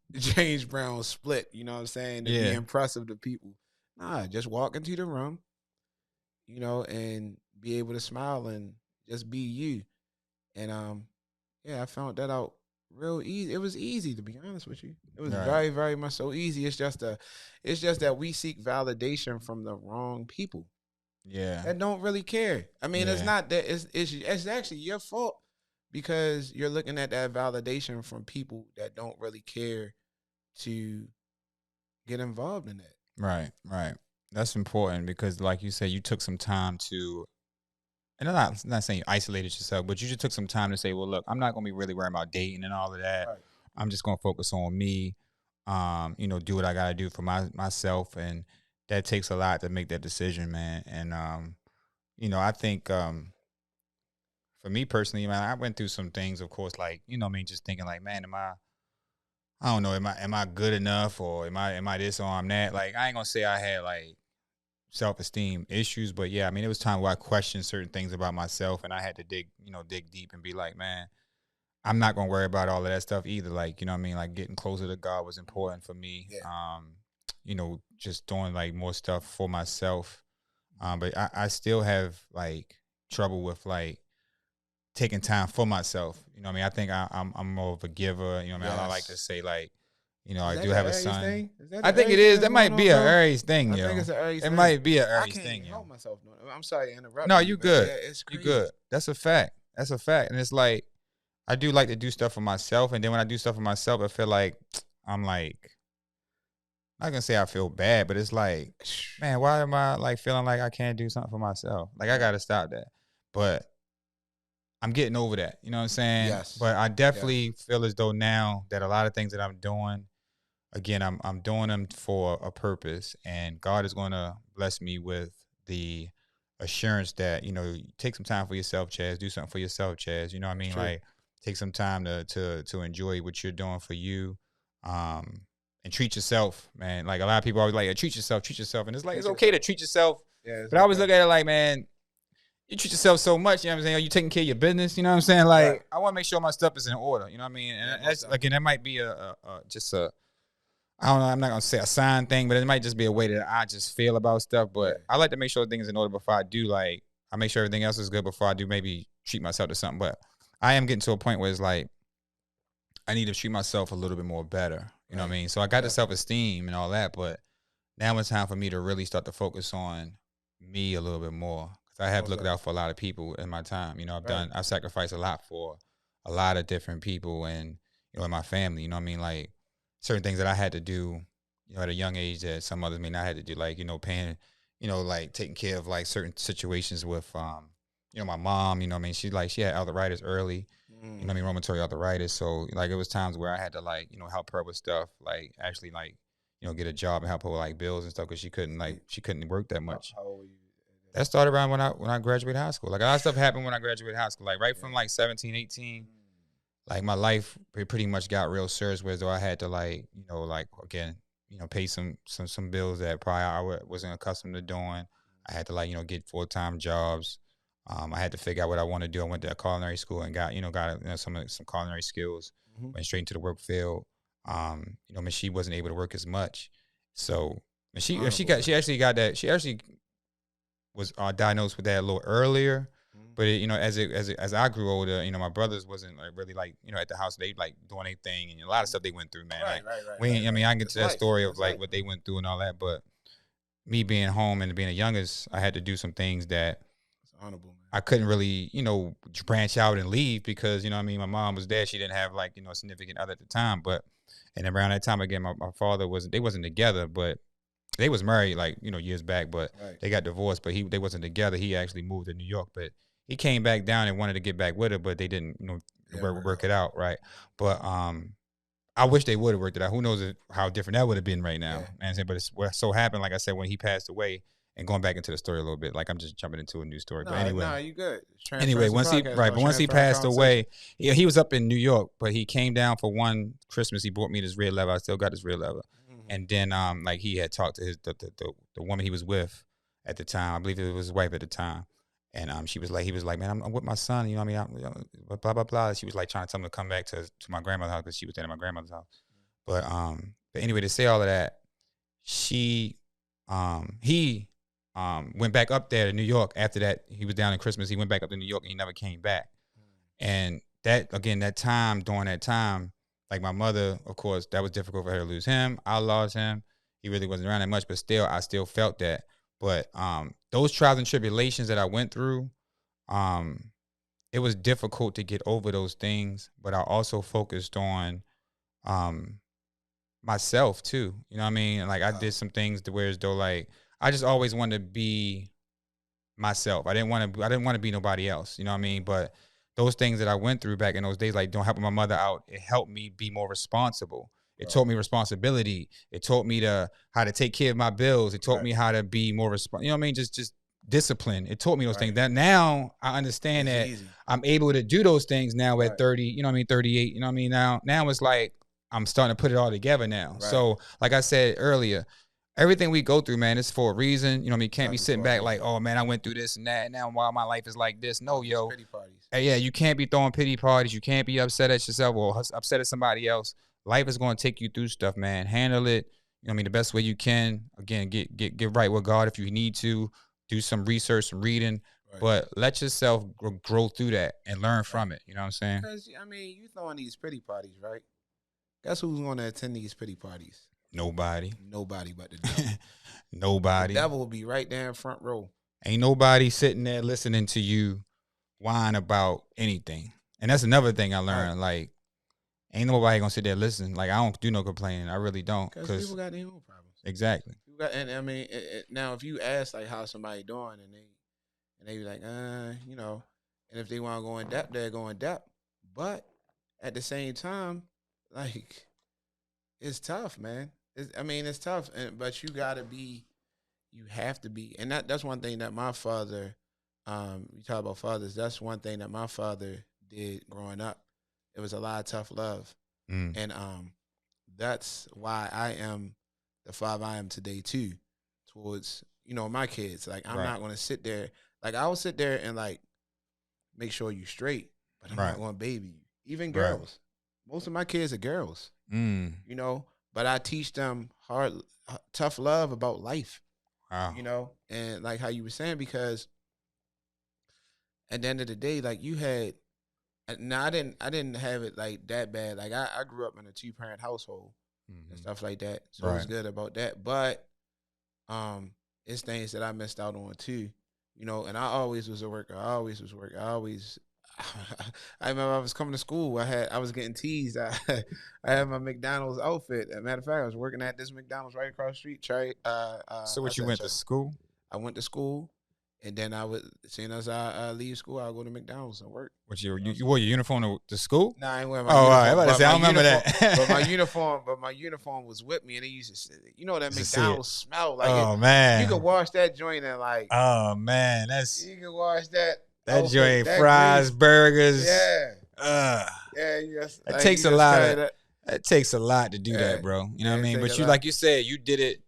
Brown split, you know what I'm saying, to be Yeah. impressive to people. Nah, just walk into the room, and be able to smile and just be you. And yeah, I found that out real easy. It was easy, to be honest with you. It was Right. very, very much so easy. It's just that we seek validation from the wrong people Yeah. that don't really care. I mean, it's Yeah. not that it's actually your fault because you're looking at that validation from people that don't really care to get involved in that. Right. Right. That's important because, like you said, you took some time to, and I'm not saying you isolated yourself, but you just took some time to say, well, look, I'm not going to be really worried about dating and all of that. Right. I'm just going to focus on me, do what I got to do for myself. And that takes a lot to make that decision, man. And, I think, for me personally, man, I went through some things, of course, like, just thinking like, man, I don't know, am I good enough, or am I this, or I'm that? Like, I ain't gonna say I had like self-esteem issues, but yeah, I mean, it was time where I questioned certain things about myself, and I had to dig deep and be like, man, I'm not gonna worry about all of that stuff either. Like, like getting closer to God was important for me. Yeah. Just doing like more stuff for myself. But I still have like trouble with like taking time for myself. I think I'm more of a giver. I like to say like, I do have a son. I think it is. That might be an Aries thing, I think it's an Aries It thing. might be an I Aries can't thing, even yo. help myself. I'm sorry to interrupt. No, you you but good. yeah, it's You crazy. good. That's a fact. And it's like, I do like to do stuff for myself. And then when I do stuff for myself, I feel like I'm like, I'm not gonna say I feel bad, but it's like, man, why am I like feeling like I can't do something for myself? Like, I gotta stop that. But I'm getting over that. You know what I'm saying? Yes. But I definitely feel as though now that a lot of things that I'm doing, again, I'm doing them for a purpose, and God is gonna bless me with the assurance that, take some time for yourself, Chaz. Do something for yourself, Chaz. You know what I mean? True. Like, take some time to enjoy what you're doing for you. And treat yourself, man. Like, a lot of people always like, treat yourself. And it's like, it's okay to treat yourself. Yeah, But I always look at it like, man, you treat yourself so much, you know what I'm saying? Are you taking care of your business? You know what I'm saying? Like, Right. I want to make sure my stuff is in order. You know what I mean? And Yeah, that's, most again, that might be just a, I don't know, I'm not going to say a sign thing, but it might just be a way that I just feel about stuff. But I like to make sure things in order before I do, like, I make sure everything else is good before I do maybe treat myself to something. But I am getting to a point where it's like, I need to treat myself a little bit more better. You know what I mean? So I got the self-esteem and all that, but now it's time for me to really start to focus on me a little bit more. Because I have looked out for a lot of people in my time. I've sacrificed a lot for a lot of different people and, in my family. You know what I mean? Like, certain things that I had to do, at a young age that some others may not have to do, like, paying, like taking care of like certain situations with, my mom, you know what I mean? She had arthritis early. You know what I mean, rheumatoid arthritis. So like, it was times where I had to like, help her with stuff, like actually like, get a job and help her with like bills and stuff, because she couldn't work that much. How old were you? That started around when I graduated high school. Like, a lot of stuff happened when I graduated high school. Like, right from like 17, 18, like my life pretty much got real serious, where though I had to like, like again, pay some bills that probably I wasn't accustomed to doing. I had to like, get full-time jobs. I had to figure out what I want to do. I went to a culinary school and got some culinary skills. Went straight into the work field. She wasn't able to work as much, so she actually was diagnosed with that a little earlier. But as I grew older, my brothers wasn't like really like at the house. They like doing their thing, and a lot of stuff they went through, man. Right. I can get to that story of like what they went through and all that, but me being home and being the youngest, I had to do some things that honorable, man. I couldn't really, branch out and leave because, my mom was there. She didn't have like, a significant other at the time. And around that time, again, my father they wasn't together, but they was married like, years back, but they got divorced, but they wasn't together. He actually moved to New York, but he came back down and wanted to get back with her, but they didn't, work it out. Right. But, I wish they would have worked it out. Who knows how different that would have been right now. Yeah. But it's what so happened, like I said, when he passed away. And going back into the story a little bit, like I'm just jumping into a new story. But anyway, you good. Anyway, once he passed away, he was up in New York, but he came down for one Christmas. He brought me this red leather. I still got this red leather. And then like he had talked to the woman he was with at the time. I believe it was his wife at the time. And he was like, man, I'm with my son. You know what I mean? Blah blah blah. She was like trying to tell him to come back to my grandmother's house because she was staying at my grandmother's house. But anyway, to say all of that, he went back up there to New York after that. He was down in Christmas. He went back up to New York and he never came back. And that during that time, like my mother, of course, that was difficult for her to lose him. I lost him. He really wasn't around that much, but still, I still felt that. But those trials and tribulations that I went through, it was difficult to get over those things. But I also focused on myself too. You know what I mean? Like I did some things to where as though like I just always wanted to be myself. I didn't want to be nobody else. You know what I mean? But those things that I went through back in those days, like helping my mother out, it helped me be more responsible. It taught me responsibility. It taught me how to take care of my bills. It taught me how to be more responsible. You know what I mean? Just discipline. It taught me those things. That now I understand that I'm able to do those things now at 30, you know what I mean, 38. You know what I mean? Now it's like I'm starting to put it all together now. So like I said earlier, everything we go through, man, it's for a reason. You know what I mean? Can't be sitting back like, oh man, I went through this and that, and now why my life is like this. No, yo. Pity parties. Yeah, you can't be throwing pity parties. You can't be upset at yourself or upset at somebody else. Life is going to take you through stuff, man. Handle it. You know what I mean? The best way you can. Again, get right with God if you need to. Do some research, some reading. But let yourself grow through that and learn from it. You know what I'm saying? Because, I mean, you throwing these pity parties, right? Guess who's going to attend these pity parties? Nobody but the devil. Nobody. The devil will be right there in front row. Ain't nobody sitting there listening to you whine about anything. And that's another thing I learned. Like, ain't nobody gonna sit there listening. Like, I don't do no complaining. I really don't. Because people got their own problems. Exactly. And I mean, now if you ask like how somebody doing, and they be like, you know, and if they want to go in depth, they're going depth. But at the same time, like, it's tough, man. It's tough, but you have to be, and that's one thing that my father, you talk about fathers, that's one thing that my father did growing up. It was a lot of tough love, and that's why I am the father I am today too, towards my kids. Like I'm not going to sit there, like I will sit there and like make sure you straight, but I'm not going to baby you. Even girls, most of my kids are girls, but I teach them tough love about life. Wow. And like how you were saying, because at the end of the day, like you had, now I didn't have it like that bad. Like I grew up in a 2-parent household and stuff like that, so it was good about that. But it's things that I missed out on too, And I always was a worker. I remember I was coming to school. I was getting teased. I had my McDonald's outfit. As a matter of fact, I was working at this McDonald's right across the street. So what, you went to school? I went to school, and then I would, as soon as I leave school, I'll go to McDonald's and work. What, you wore your uniform to school? Nah, I ain't wearing my uniform. I about to say, I don't remember that. but my uniform was with me, and they used to say, that McDonald's smell. Like man. You could wash that joint and like. Oh, man. You can wash that. That joint, fries, burgers. Yeah. Yes. That takes a lot. That takes a lot to do that, bro. You know what I mean? But like you said, you did it.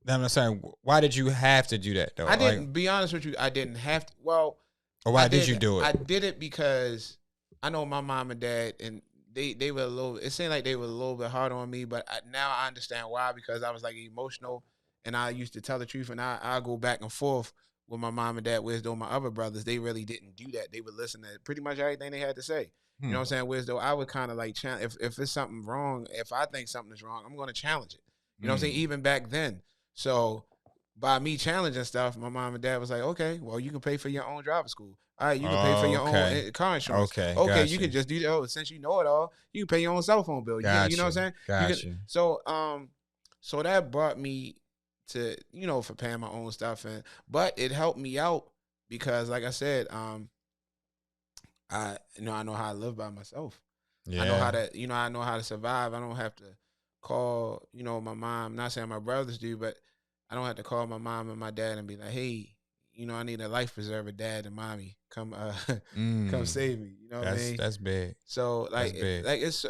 I'm saying, why did you have to do that though? I didn't. Be honest with you, I didn't have to. Well, or why did you do it? I did it because I know my mom and dad, and they were a little. It seemed like they were a little bit hard on me, but now I understand why, because I was like emotional, and I used to tell the truth, and I go back and forth with my mom and dad, whereas though my other brothers, they really didn't do that. They would listen to pretty much everything they had to say. You know what I'm saying? Whereas though I would kind of like challenge, if it's something wrong, if I think something is wrong, I'm going to challenge it. You know what I'm saying? Even back then. So by me challenging stuff, my mom and dad was like, okay, well, you can pay for your own driver's school. All right, you can pay for your own car insurance. Okay, you can just do that. Oh, since you know it all, you can pay your own cell phone bill. You know what I'm saying? Gotcha. So that brought me to, for paying my own stuff, but it helped me out because, like I said, I know how to live by myself. Yeah. I know how to survive. I don't have to call, my mom. Not saying my brothers do, but I don't have to call my mom and my dad and be like, hey, I need a life preserver, dad and mommy. Come come save me. You know what I mean? That's big. So like it's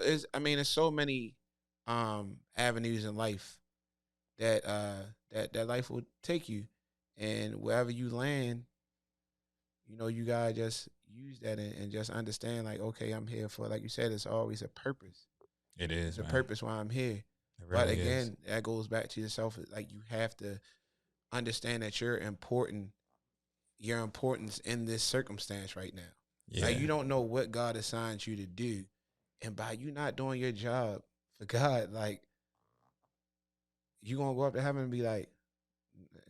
so many avenues in life that that life will take you, and wherever you land, you gotta just use that and just understand, like, okay, I'm here for, like you said, it's always a purpose. It is, It's a man. purpose why I'm here. It But really is. again, that goes back to yourself. Like, you have to understand that you're important. Your importance in this circumstance right now. Yeah. Like, you don't know what God assigned you to do, and by you not doing your job for God, like, you gonna go up to heaven and be like,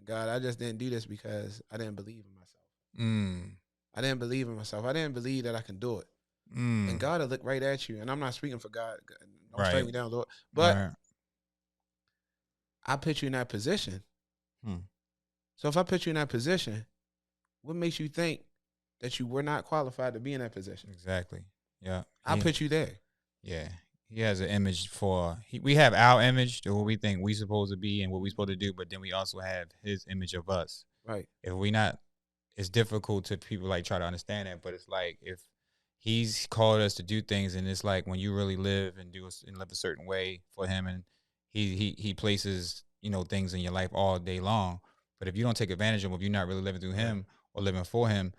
God, I just didn't do this because I didn't believe in myself. I didn't believe in myself. I didn't believe that I can do it. And God will look right at you. And I'm not speaking for God. Don't strike me down, Lord. But I put you in that position. So if I put you in that position, what makes you think that you were not qualified to be in that position? Exactly. Yeah. I put you there. Yeah. He has an image we have our image to what we think we supposed to be and what we supposed to do, but then we also have his image of us. Right. If we not, it's difficult to people like try to understand that, but it's like if he's called us to do things, and it's like when you really live and live a certain way for him, and he places things in your life all day long. But if you don't take advantage of him, if you're not really living through him or living for him,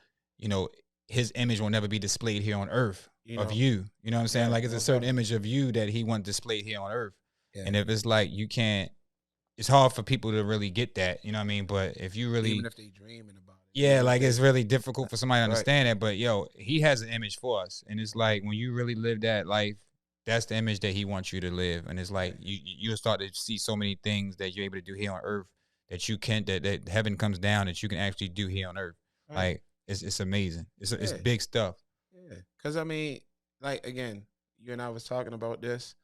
his image will never be displayed here on earth of you. You know what I'm saying? Like, it's a certain image of you that he wants displayed here on earth. Yeah. And if it's like you can't, it's hard for people to really get that. You know what I mean? But if you really, even if they dreaming about it, yeah, like it's really difficult for somebody to understand that. But he has an image for us, and it's like when you really live that life, that's the image that he wants you to live. And it's like you'll start to see so many things that you're able to do here on earth that you can't, that heaven comes down that you can actually do here on earth. Right. Like it's amazing. It's big stuff. Yeah, because I mean, like, again, you and I was talking about this.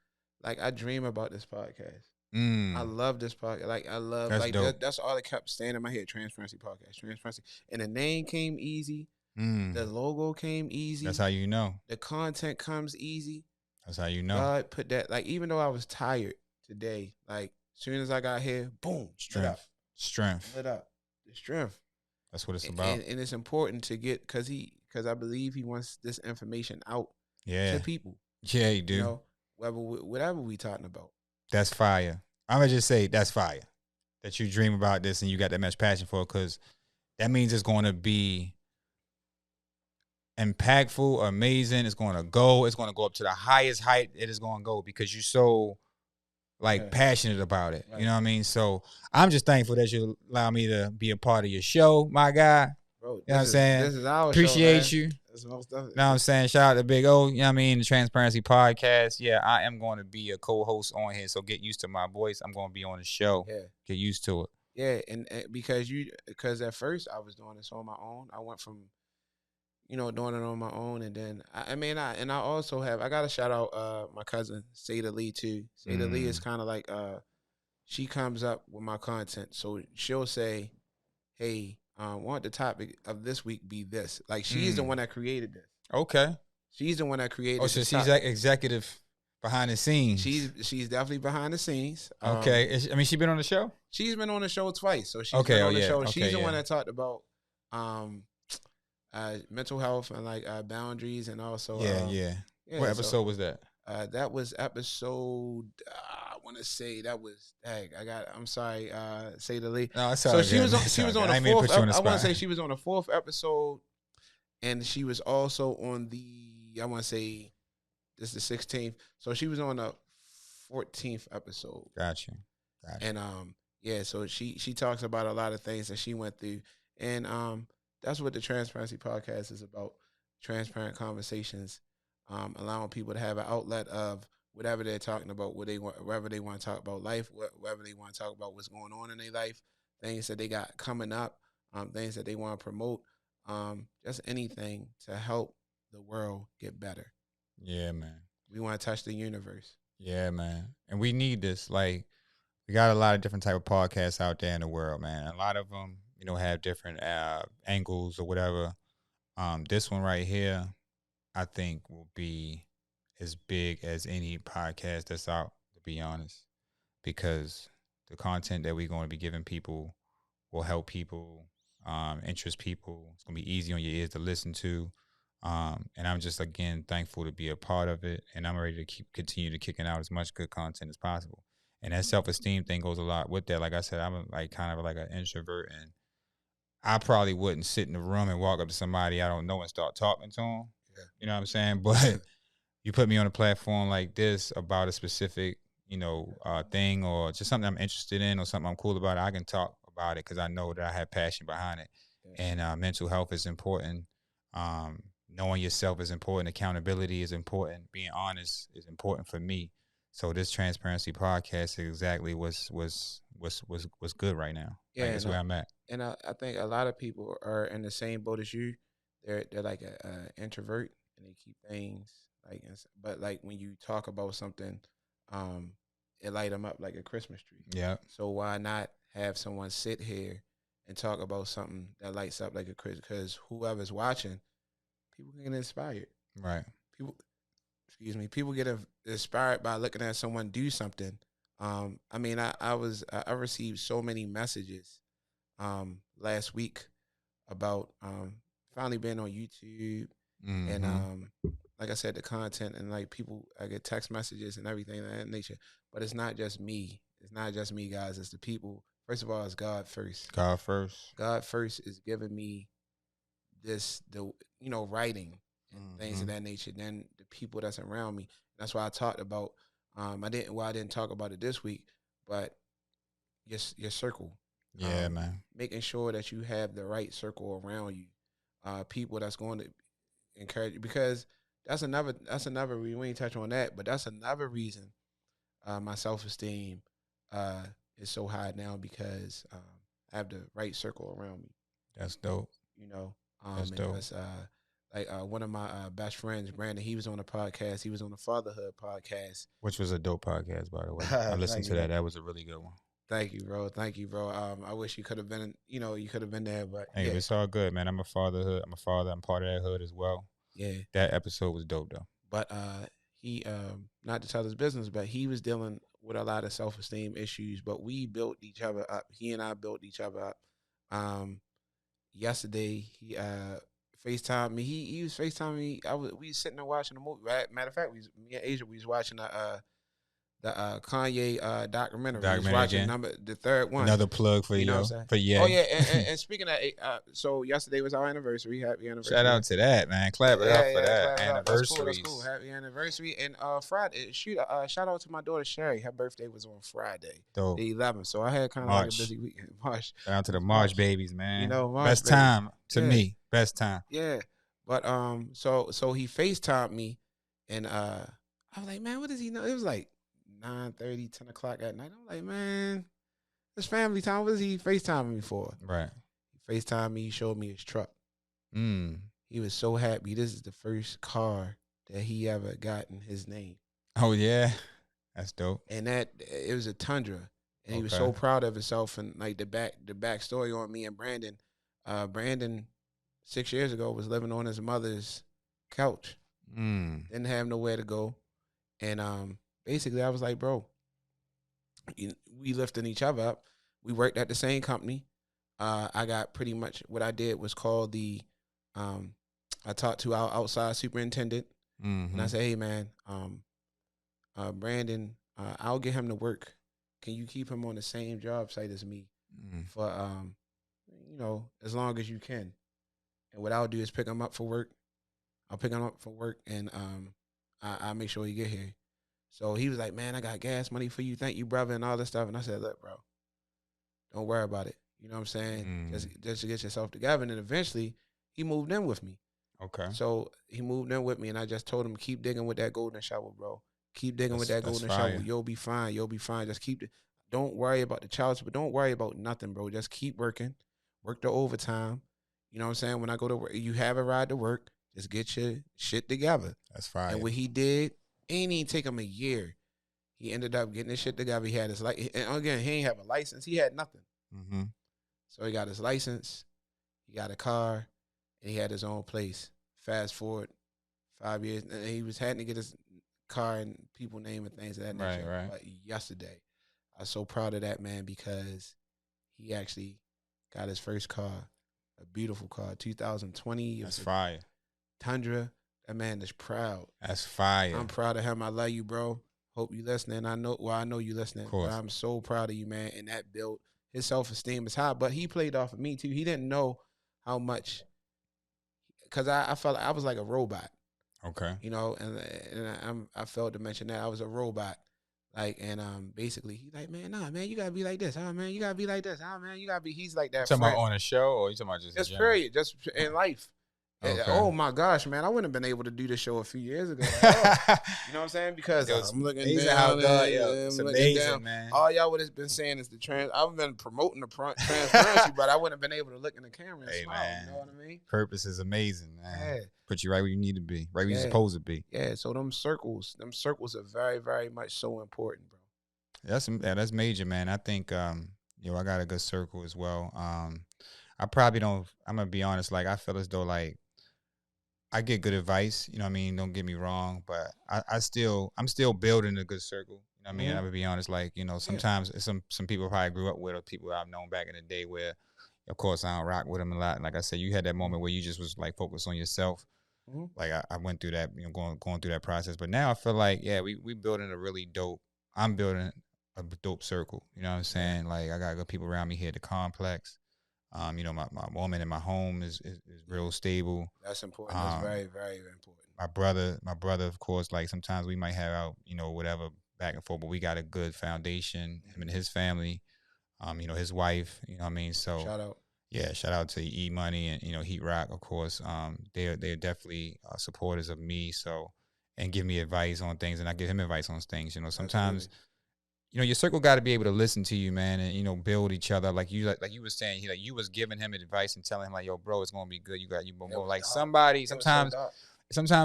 Like, I dream about this podcast. I love this podcast. Like, I love, that's like, that's all that kept staying in my head. Transparency Podcast, Transparency. And the name came easy. The logo came easy. That's how you know. The content comes easy. That's how you know. God put that, like, even though I was tired today, like, as soon as I got here, boom, strength. Lit up. The strength. That's what it's about. And it's important to get, because I believe he wants this information out to people. Yeah, he do. Whatever we talking about. That's fire. I'm going to just say that's fire. That you dream about this and you got that much passion for it, because that means it's going to be impactful, amazing. It's going to go up to the highest height it is going to go because you're so passionate about it. Right. You know what I mean? So I'm just thankful that you allow me to be a part of your show, my guy. Bro, you know what I'm saying? This is our Appreciate show, you. That's most of it. You know what I'm saying? Shout out to Big O. You know what I mean? The Transparency Podcast. Yeah, I am going to be a co-host on here, so get used to my voice. I'm going to be on the show. Yeah. Get used to it. Yeah, and because at first I was doing this on my own. I went from, doing it on my own, and then I also have, I got to shout out my cousin Seda Lee too. Seda Lee is kind of like she comes up with my content, so she'll say, "Hey, want the topic of this week be this?" Like, she's the one that created this. Okay, she's the one that created. Oh, so she's like executive behind the scenes. She's definitely behind the scenes. Okay, she been on the show. She's been on the show twice, so she's been on the show. Okay, she's the one that talked about mental health and like boundaries, and also What episode was that? That was episode. I want to say that was. I'm sorry. Say the lead. No, so she was on the fourth. I want to say she was on the fourth episode, and she was also on the. I want to say this is the 16th. So she was on the 14th episode. Gotcha. And so she talks about a lot of things that she went through, and that's what the Transparency Podcast is about. Transparent conversations, allowing people to have an outlet of whatever they're talking about, whatever they want to talk about life, whatever they want to talk about what's going on in their life, things that they got coming up, things that they want to promote, just anything to help the world get better. Yeah, man. We want to touch the universe. Yeah, man. And we need this. Like, we got a lot of different type of podcasts out there in the world, man. A lot of them, have different angles or whatever. This one right here, I think, will be as big as any podcast that's out, to be honest, because the content that we're going to be giving people will help people, interest people. It's going to be easy on your ears to listen to. And I'm just, again, thankful to be a part of it. And I'm ready to continue to kicking out as much good content as possible. And that self-esteem thing goes a lot with that. Like I said, I'm like kind of like an introvert, and I probably wouldn't sit in the room and walk up to somebody I don't know and start talking to them. Yeah. You know what I'm saying? But you put me on a platform like this about a specific, thing or just something I'm interested in or something I'm cool about, I can talk about it because I know that I have passion behind it. Yeah. And mental health is important. Knowing yourself is important. Accountability is important. Being honest is important for me. So this transparency podcast is exactly what's good right now. Yeah, Like, that's where I'm at. And I think a lot of people are in the same boat as you. They're like a introvert and they keep things like, but like when you talk about something, it light them up like a Christmas tree. Yeah. So why not have someone sit here and talk about something that lights up like a Christmas? Because whoever's watching, people get inspired. Right. People get inspired by looking at someone do something. I mean, I received so many messages last week about finally being on YouTube and like I said, the content and like people, I get text messages and everything of that nature. But it's not just me. It's not just me, guys. It's the people. First of all, it's God first. God first. God first is giving me writing and things of that nature. Then the people that's around me. That's why I talked about. I didn't talk about it this week, but your circle. Yeah, man. Making sure that you have the right circle around you, people that's going to encourage you, because that's another we ain't touch on that, but that's another reason my self-esteem is so high now, because I have the right circle around me. That's dope. That's dope. One of my best friends, Brandon, he was on a podcast. He was on the Fatherhood podcast, which was a dope podcast, by the way. I listened to that. That was a really good one. Thank you, bro. I wish you could have been, you could have been there, but hey, it's all good, man. I'm a father. I'm part of that hood as well. Yeah. That episode was dope, though. But he, not to tell his business, but he was dealing with a lot of self-esteem issues, but we built each other up. He and I built each other up. Yesterday, he FaceTimed me. He was FaceTiming me. We was sitting there watching the movie. Matter of fact, me and Asia, we was watching the Kanye documentary. We was watching the third one. Another plug for you. For Oh yeah, and speaking of, so yesterday was our anniversary. Happy anniversary! Shout out to that, man. Clap it up for that anniversary. That's cool. Happy anniversary! And Friday, shout out to my daughter Sherry. Her birthday was on Friday, dope. the 11th. So I had kind of like a busy weekend. March. Shout out to the March babies, man. March best babies. Time to me. Best time. Yeah, but so he FaceTimed me, and I was like, man, what does he know? It was like 9:30, 10 o'clock at night. I'm like, man, it's family time. What is he FaceTiming me for? Right. He FaceTimed me. He showed me his truck. He was so happy. This is the first car that he ever got in his name. Oh, yeah. That's dope. And it was a Tundra. And he was so proud of himself. And like the back story on me and Brandon. Brandon, 6 years ago, was living on his mother's couch. Didn't have nowhere to go. And basically, I was like, bro, we lifting each other up. We worked at the same company. I got pretty much what I did was called I talked to our outside superintendent. And I said, hey, man, Brandon, I'll get him to work. Can you keep him on the same job site as me for, as long as you can? And what I'll do is pick him up for work. I'll pick him up for work, and I'll make sure he get here. So he was like, man, I got gas money for you. Thank you, brother, and all this stuff. And I said, look, bro, don't worry about it. You know what I'm saying? Just to get yourself together. And then eventually he moved in with me. Okay. So he moved in with me, and I just told him, keep digging with that golden shovel, bro. Keep digging with that golden shovel. You'll be fine. You'll be fine. Just don't worry about the child, but don't worry about nothing, bro. Just keep working. Work the overtime. You know what I'm saying? When I go to work, you have a ride to work. Just get your shit together. That's fine. And what he did, it ain't even take him a year. He ended up getting his shit together. He had his and again, he ain't have a license. He had nothing. So he got his license. He got a car, and he had his own place. Fast forward 5 years, and he was having to get his car and people name and things of that nature. Right. But yesterday, I was so proud of that man, because he actually got his first car, a beautiful car, 2020. That's fire. Tundra. That man is proud. That's fire. I'm proud of him. I love you, bro. Hope you listening. I know you listening. Of course. But I'm so proud of you, man. And that built his self-esteem is high, but he played off of me too. He didn't know how much, because I felt like I was like a robot, Okay. you know, and I failed to mention that I was a robot. Like, and basically he's like, man, nah, man, you gotta be like this. Oh man, you gotta be like this. Oh man, you gotta be. He's like You that talking friend. about on a show, or you talking about just in Just general? period, just in life. Okay. Oh my gosh, man, I wouldn't have been able to do this show a few years ago. Like, oh, you know what I'm saying? Because Yo, it's I'm looking amazing down, how God, and, yo, I'm it's looking amazing, down. man. All y'all would have been saying is I've been promoting the transparency, but I wouldn't have been able to look in the camera and Hey, smile. man. You know what I mean? Purpose is amazing, man. Yeah. Put you right where you need to be, right where you're Yeah. supposed to be. Yeah. So them circles are very, very much so important, bro. That's major, man. I think I got a good circle as well. I probably don't. I'm gonna be honest. Like, I feel as though like I get good advice. You know what I mean? Don't get me wrong, but I'm still building a good circle. You know what I mean? Mhm. I'm gonna be honest. Like, sometimes some people probably grew up with, or people I've known back in the day where, of course, I don't rock with them a lot. Like I said, you had that moment where you just was like focused on yourself. Mhm. Like I went through that, going through that process. But now I feel like, yeah, we building a really dope. I'm building a dope circle. You know what I'm saying? Like, I got good people around me here at the complex. My woman in my home is real stable. That's important. That's very, very important. My brother, of course, like sometimes we might have out, whatever back and forth, but we got a good foundation. Him and his family, his wife, you know what I mean? So Shout out. yeah, shout out to E Money and Heat Rock, of course. They're definitely supporters of me. So, and give me advice on things, and I give him advice on things. Sometimes, your circle got to be able to listen to you, man, and build each other. Like you were saying, you was giving him advice and telling him like, yo, bro, it's gonna be good. You like somebody. Sometimes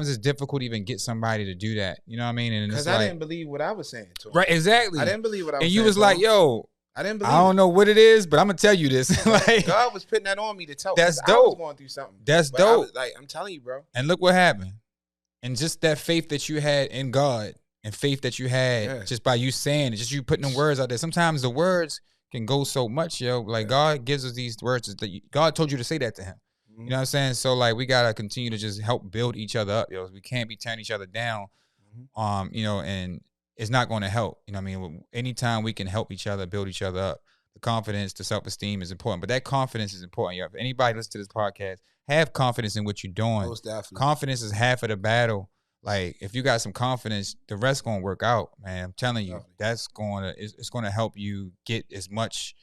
it's difficult to even get somebody to do that. You know what I mean? And because it's I like, didn't believe what I was saying to him. Right, exactly. I didn't believe what I was saying. And you was to like, him. yo, I didn't believe. I don't know what it is, but I'm gonna tell you this. Like, God was putting that on me to tell. That's 'cause I was dope. going through something. That's But I dope. was, like, I'm telling you, bro. And look what happened. And just that faith that you had in God and faith that you had just by you saying it, just you putting the words out there. Sometimes the words can go so much, yo. Like, God gives us these words that God told you to say that to him. Mm-hmm. You know what I'm saying? So like, we gotta continue to just help build each other up, yo. We can't be tearing each other down. And it's not going to help. You know what I mean? Anytime we can help each other, build each other up, the confidence, the self-esteem is important. But that confidence is important. Yo. If anybody listens to this podcast, have confidence in what you're doing. Most definitely. Confidence is half of the battle. Like, if you got some confidence, the rest gonna work out, man. I'm telling you, that's it's gonna help you get as much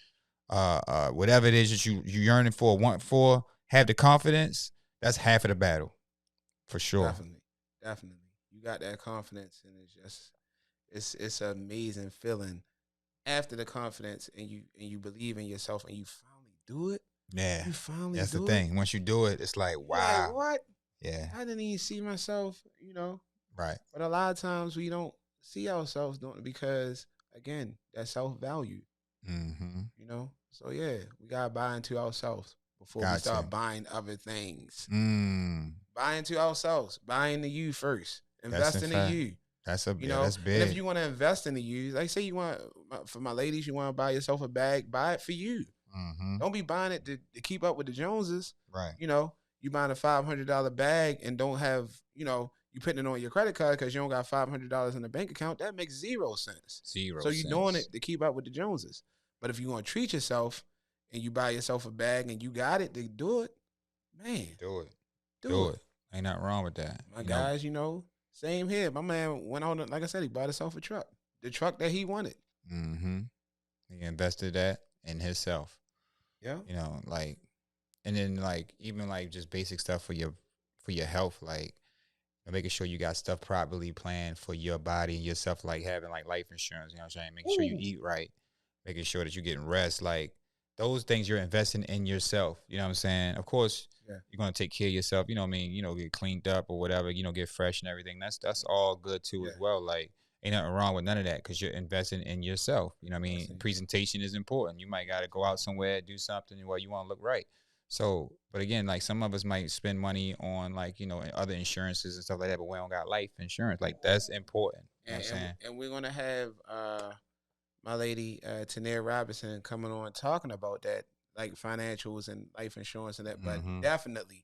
whatever it is that you yearning for, want for. Have the confidence. That's half of the battle, for sure. Definitely. You got that confidence, and it's an amazing feeling after the confidence, and you believe in yourself, and you finally do it. Yeah, you finally. That's do the it. thing. Once you do it, it's like, wow. Like, what? Yeah. I didn't even see myself, Right. But a lot of times we don't see ourselves doing it because, again, that self-value. Mm-hmm. So yeah, we gotta buy into ourselves before we start buying other things. Buy into ourselves. Buy into you first. Invest in you. That's that's big. And if you want to invest in you, like say you want, for my ladies, you want to buy yourself a bag, buy it for you. Don't be buying it to keep up with the Joneses. Right. You buying a $500 bag and don't have, you putting it on your credit card because you don't got $500 in the bank account. That makes zero sense. So you're doing it to keep up with the Joneses. But if you want to treat yourself and you buy yourself a bag and you got it, to do it, man. Do it. Ain't nothing wrong with that. My guys, same here. My man went on, like I said, he bought himself a truck. The truck that he wanted. He invested that in himself. Yeah. And then even just basic stuff for your health, like making sure you got stuff properly planned for your body and yourself, like having life insurance, you know what I'm saying? Making sure you eat right, making sure that you're getting rest, those things you're investing in yourself, you know what I'm saying? Of course, you're going to take care of yourself, you know what I mean? Get cleaned up or whatever, get fresh and everything. That's all good too as well. Ain't nothing wrong with none of that because you're investing in yourself. You know what I mean? Presentation is important. You might got to go out somewhere, do something where you want to look right. So, but again, some of us might spend money on other insurances and stuff like that, but we don't got life insurance. That's important. You know what I'm saying? And we're going to have my lady, Tanea Robinson, coming on talking about that, financials and life insurance and that. But definitely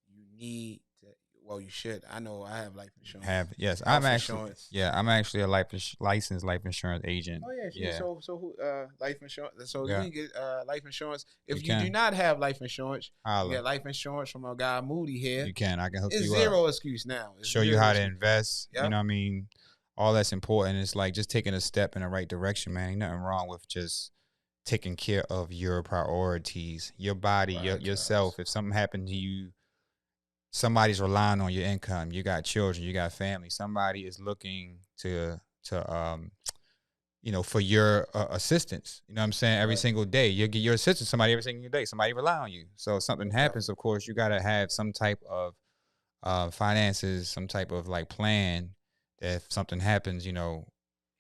you need to, Well, you should. I know I have life insurance. Yes, Health insurance. I'm actually a licensed life insurance agent. Oh yeah, yeah. So who life insurance? So Yeah. you can get life insurance. If You you do can. not have life insurance, Holla. you get life insurance from our guy Moody here. You can. I can hook It's you zero up. excuse now. It's Show you zero how to excuse. invest. Yep. You know what I mean? All that's important. It's like just taking a step in the right direction, man. Ain't nothing wrong with just taking care of your priorities, your body, yourself. If something happened to you, somebody's relying on your income. You got children, you got family. Somebody is looking to for your assistance. You know what I'm saying? Every single day, you get your assistance. Somebody every single day. Somebody rely on you. So if something happens, of course, you got to have some type of finances, some type of like plan. That if something happens,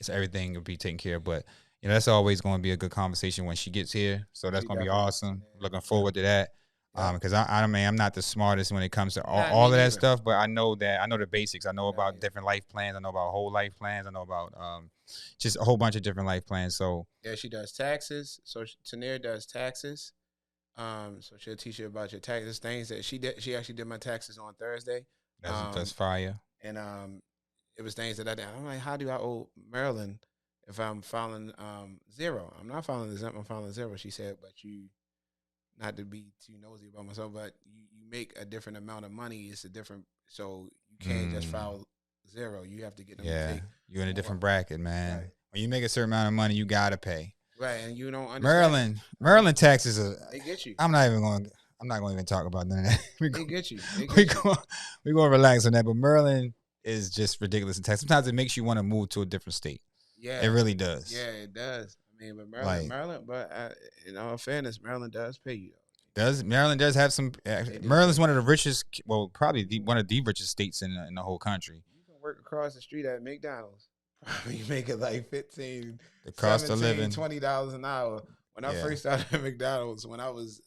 it's everything will be taken care of. But that's always going to be a good conversation when she gets here. So that's going to be awesome. Looking forward to that. Because I mean, I'm not the smartest when it comes to all of that stuff, but I know the basics. I know about different life plans. I know about whole life plans. I know about just a whole bunch of different life plans. So yeah, she does taxes. So Tanir does taxes. So she'll teach you about your taxes, things that she did. She actually did my taxes on Thursday. That's fire. And it was things that I did. I'm like, how do I owe Maryland if I'm filing zero? I'm not filing exempt. I'm filing zero. She said, but you. Not to be too nosy about myself, but you make a different amount of money. It's a different, so you can't just file zero. You have to get them to take you're in a different bracket, man. Right. When you make a certain amount of money, you gotta pay. Right, and you don't understand. Maryland taxes are. They get you. I'm not going to even talk about none of that. They get you. We're going to relax on that. But Maryland is just ridiculous in tax. Sometimes it makes you want to move to a different state. Yeah, it really does. Yeah, it does. I mean, but Maryland, but in all fairness, Maryland does pay you. Maryland does have some? Maryland's one of the richest, well, probably one of the richest states in the whole country. You can work across the street at McDonald's. You make it like $15, the cost of living, $20 an hour. When I first started at McDonald's, when I was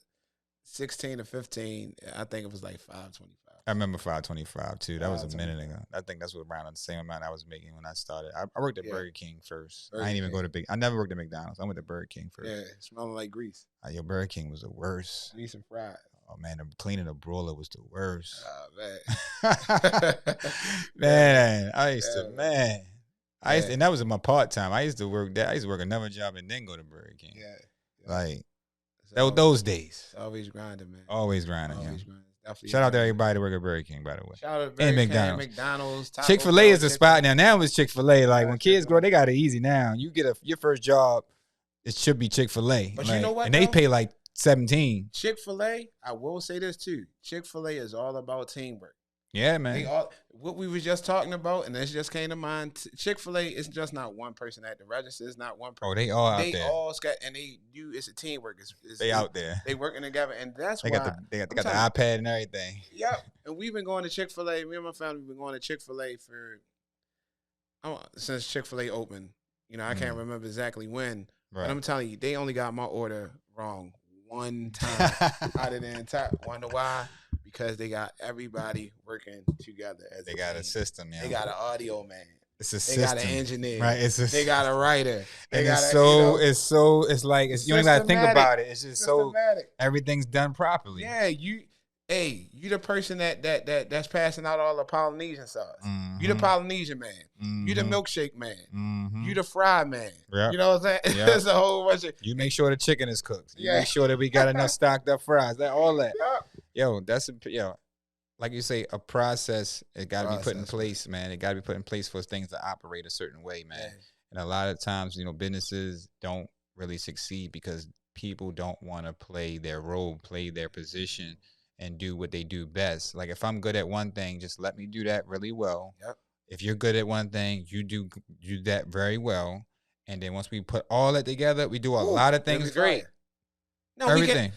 16 or 15, I think it was like $5.25. I remember $5.25 too. That was a minute ago. I think that's what around the same amount I was making when I started. I worked at Burger King first. I didn't even go to I never worked at McDonald's. I went to Burger King first. Yeah, smelling like grease. Your Burger King was the worst. Grease and fries. Oh man, cleaning the broiler was the worst. Oh man, I used to and that was in my part time. I used to work another job and then go to Burger King. Yeah. Like those days. Always grinding, man. Always grinding. Always grinding. Shout out to everybody that work at Burger King, by the way. Shout out to Burger King, McDonald's. Chick-fil-A is the spot now. Now it's Chick-fil-A. Like when kids grow, they got it easy now. You get your first job, it should be Chick-fil-A. But you know what? And they pay like 17. Chick-fil-A, I will say this too. Chick-fil-A is all about teamwork. Yeah, man. What we were just talking about, and this just came to mind. Chick-fil-A is just not one person at the register. It's not one person. Oh, they all out there. They all and it's a teamwork. They out there. They working together, and that's why they got the iPad and everything. Yep. And we've been going to Chick-fil-A. Me and my family have been going to Chick-fil-A since Chick-fil-A opened. I can't remember exactly when, but I'm telling you, they only got my order wrong one time out of the entire. Wonder why? Because they got everybody working together. They got a system, yeah. They got an audio man. It's a system. They got an engineer. Right. They got a writer. And it's like you don't even gotta think about it. It's just systematic. So everything's done properly. Yeah, you the person that's passing out all the Polynesian sauce. Mm-hmm. You the Polynesian man. Mm-hmm. You the milkshake man. Mm-hmm. You the fry man. Yep. You know what I'm saying? Yep. There's a whole bunch of. You make sure the chicken is cooked. You make sure that we got enough stocked up fries. All that. Yep. Like you say, a process. It got to be put in place, man. It got to be put in place for things to operate a certain way, man. Yeah. And a lot of times, businesses don't really succeed because people don't want to play their role, play their position, and do what they do best. Like if I'm good at one thing, just let me do that really well. Yep. If you're good at one thing, you do that very well. And then once we put all that together, we do a lot of things great. We can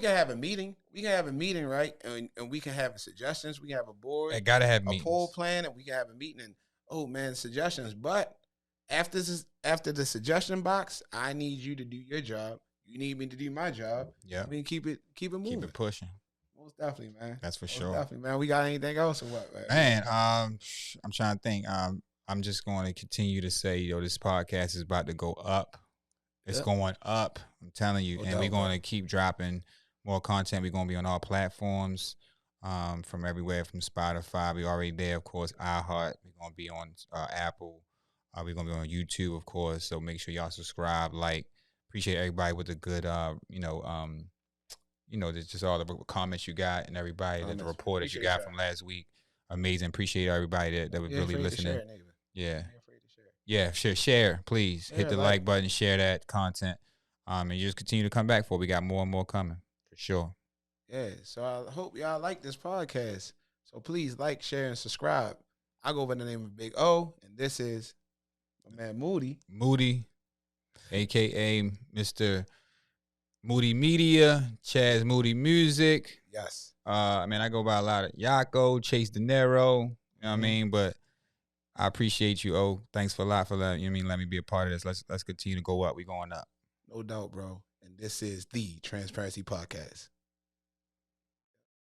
have a meeting. We can have a meeting, right? And we can have suggestions. We can have a board. I gotta have meetings. A poll plan, and we can have a meeting. And suggestions. But after the suggestion box, I need you to do your job. You need me to do my job. Yeah, we can keep it moving. Keep it pushing. Most definitely, man. That's for sure. Definitely, man. We got anything else or what? Man, I'm trying to think. I'm just going to continue to say, this podcast is about to go up. It's going up. I'm telling you. And we're going to keep dropping more content. We're going to be on all platforms. from everywhere, from Spotify. We already there, of course. iHeart. We're gonna be on Apple. We're gonna be on YouTube, of course. So make sure y'all subscribe, like. Appreciate everybody with the good, just all the comments you got and everybody that the report that you got from last week. Amazing. Appreciate everybody that was really listening. Yeah. Yeah, share, please. Hit the like button, share that content. And you just continue to come back for. We got more and more coming for sure. Yeah. So I hope y'all like this podcast. So please like, share, and subscribe. I go by the name of Big O, and this is my man Moody, aka Mr. Moody Media, Chaz Moody Music. Yes. I go by a lot of Yako, Chase De Niro, you know what I mean? But I appreciate you, O. Thanks for a lot for that. You know what I mean? Let me be a part of this. Let's continue to go up. We going up. No doubt, bro. And this is the Transparency Podcast.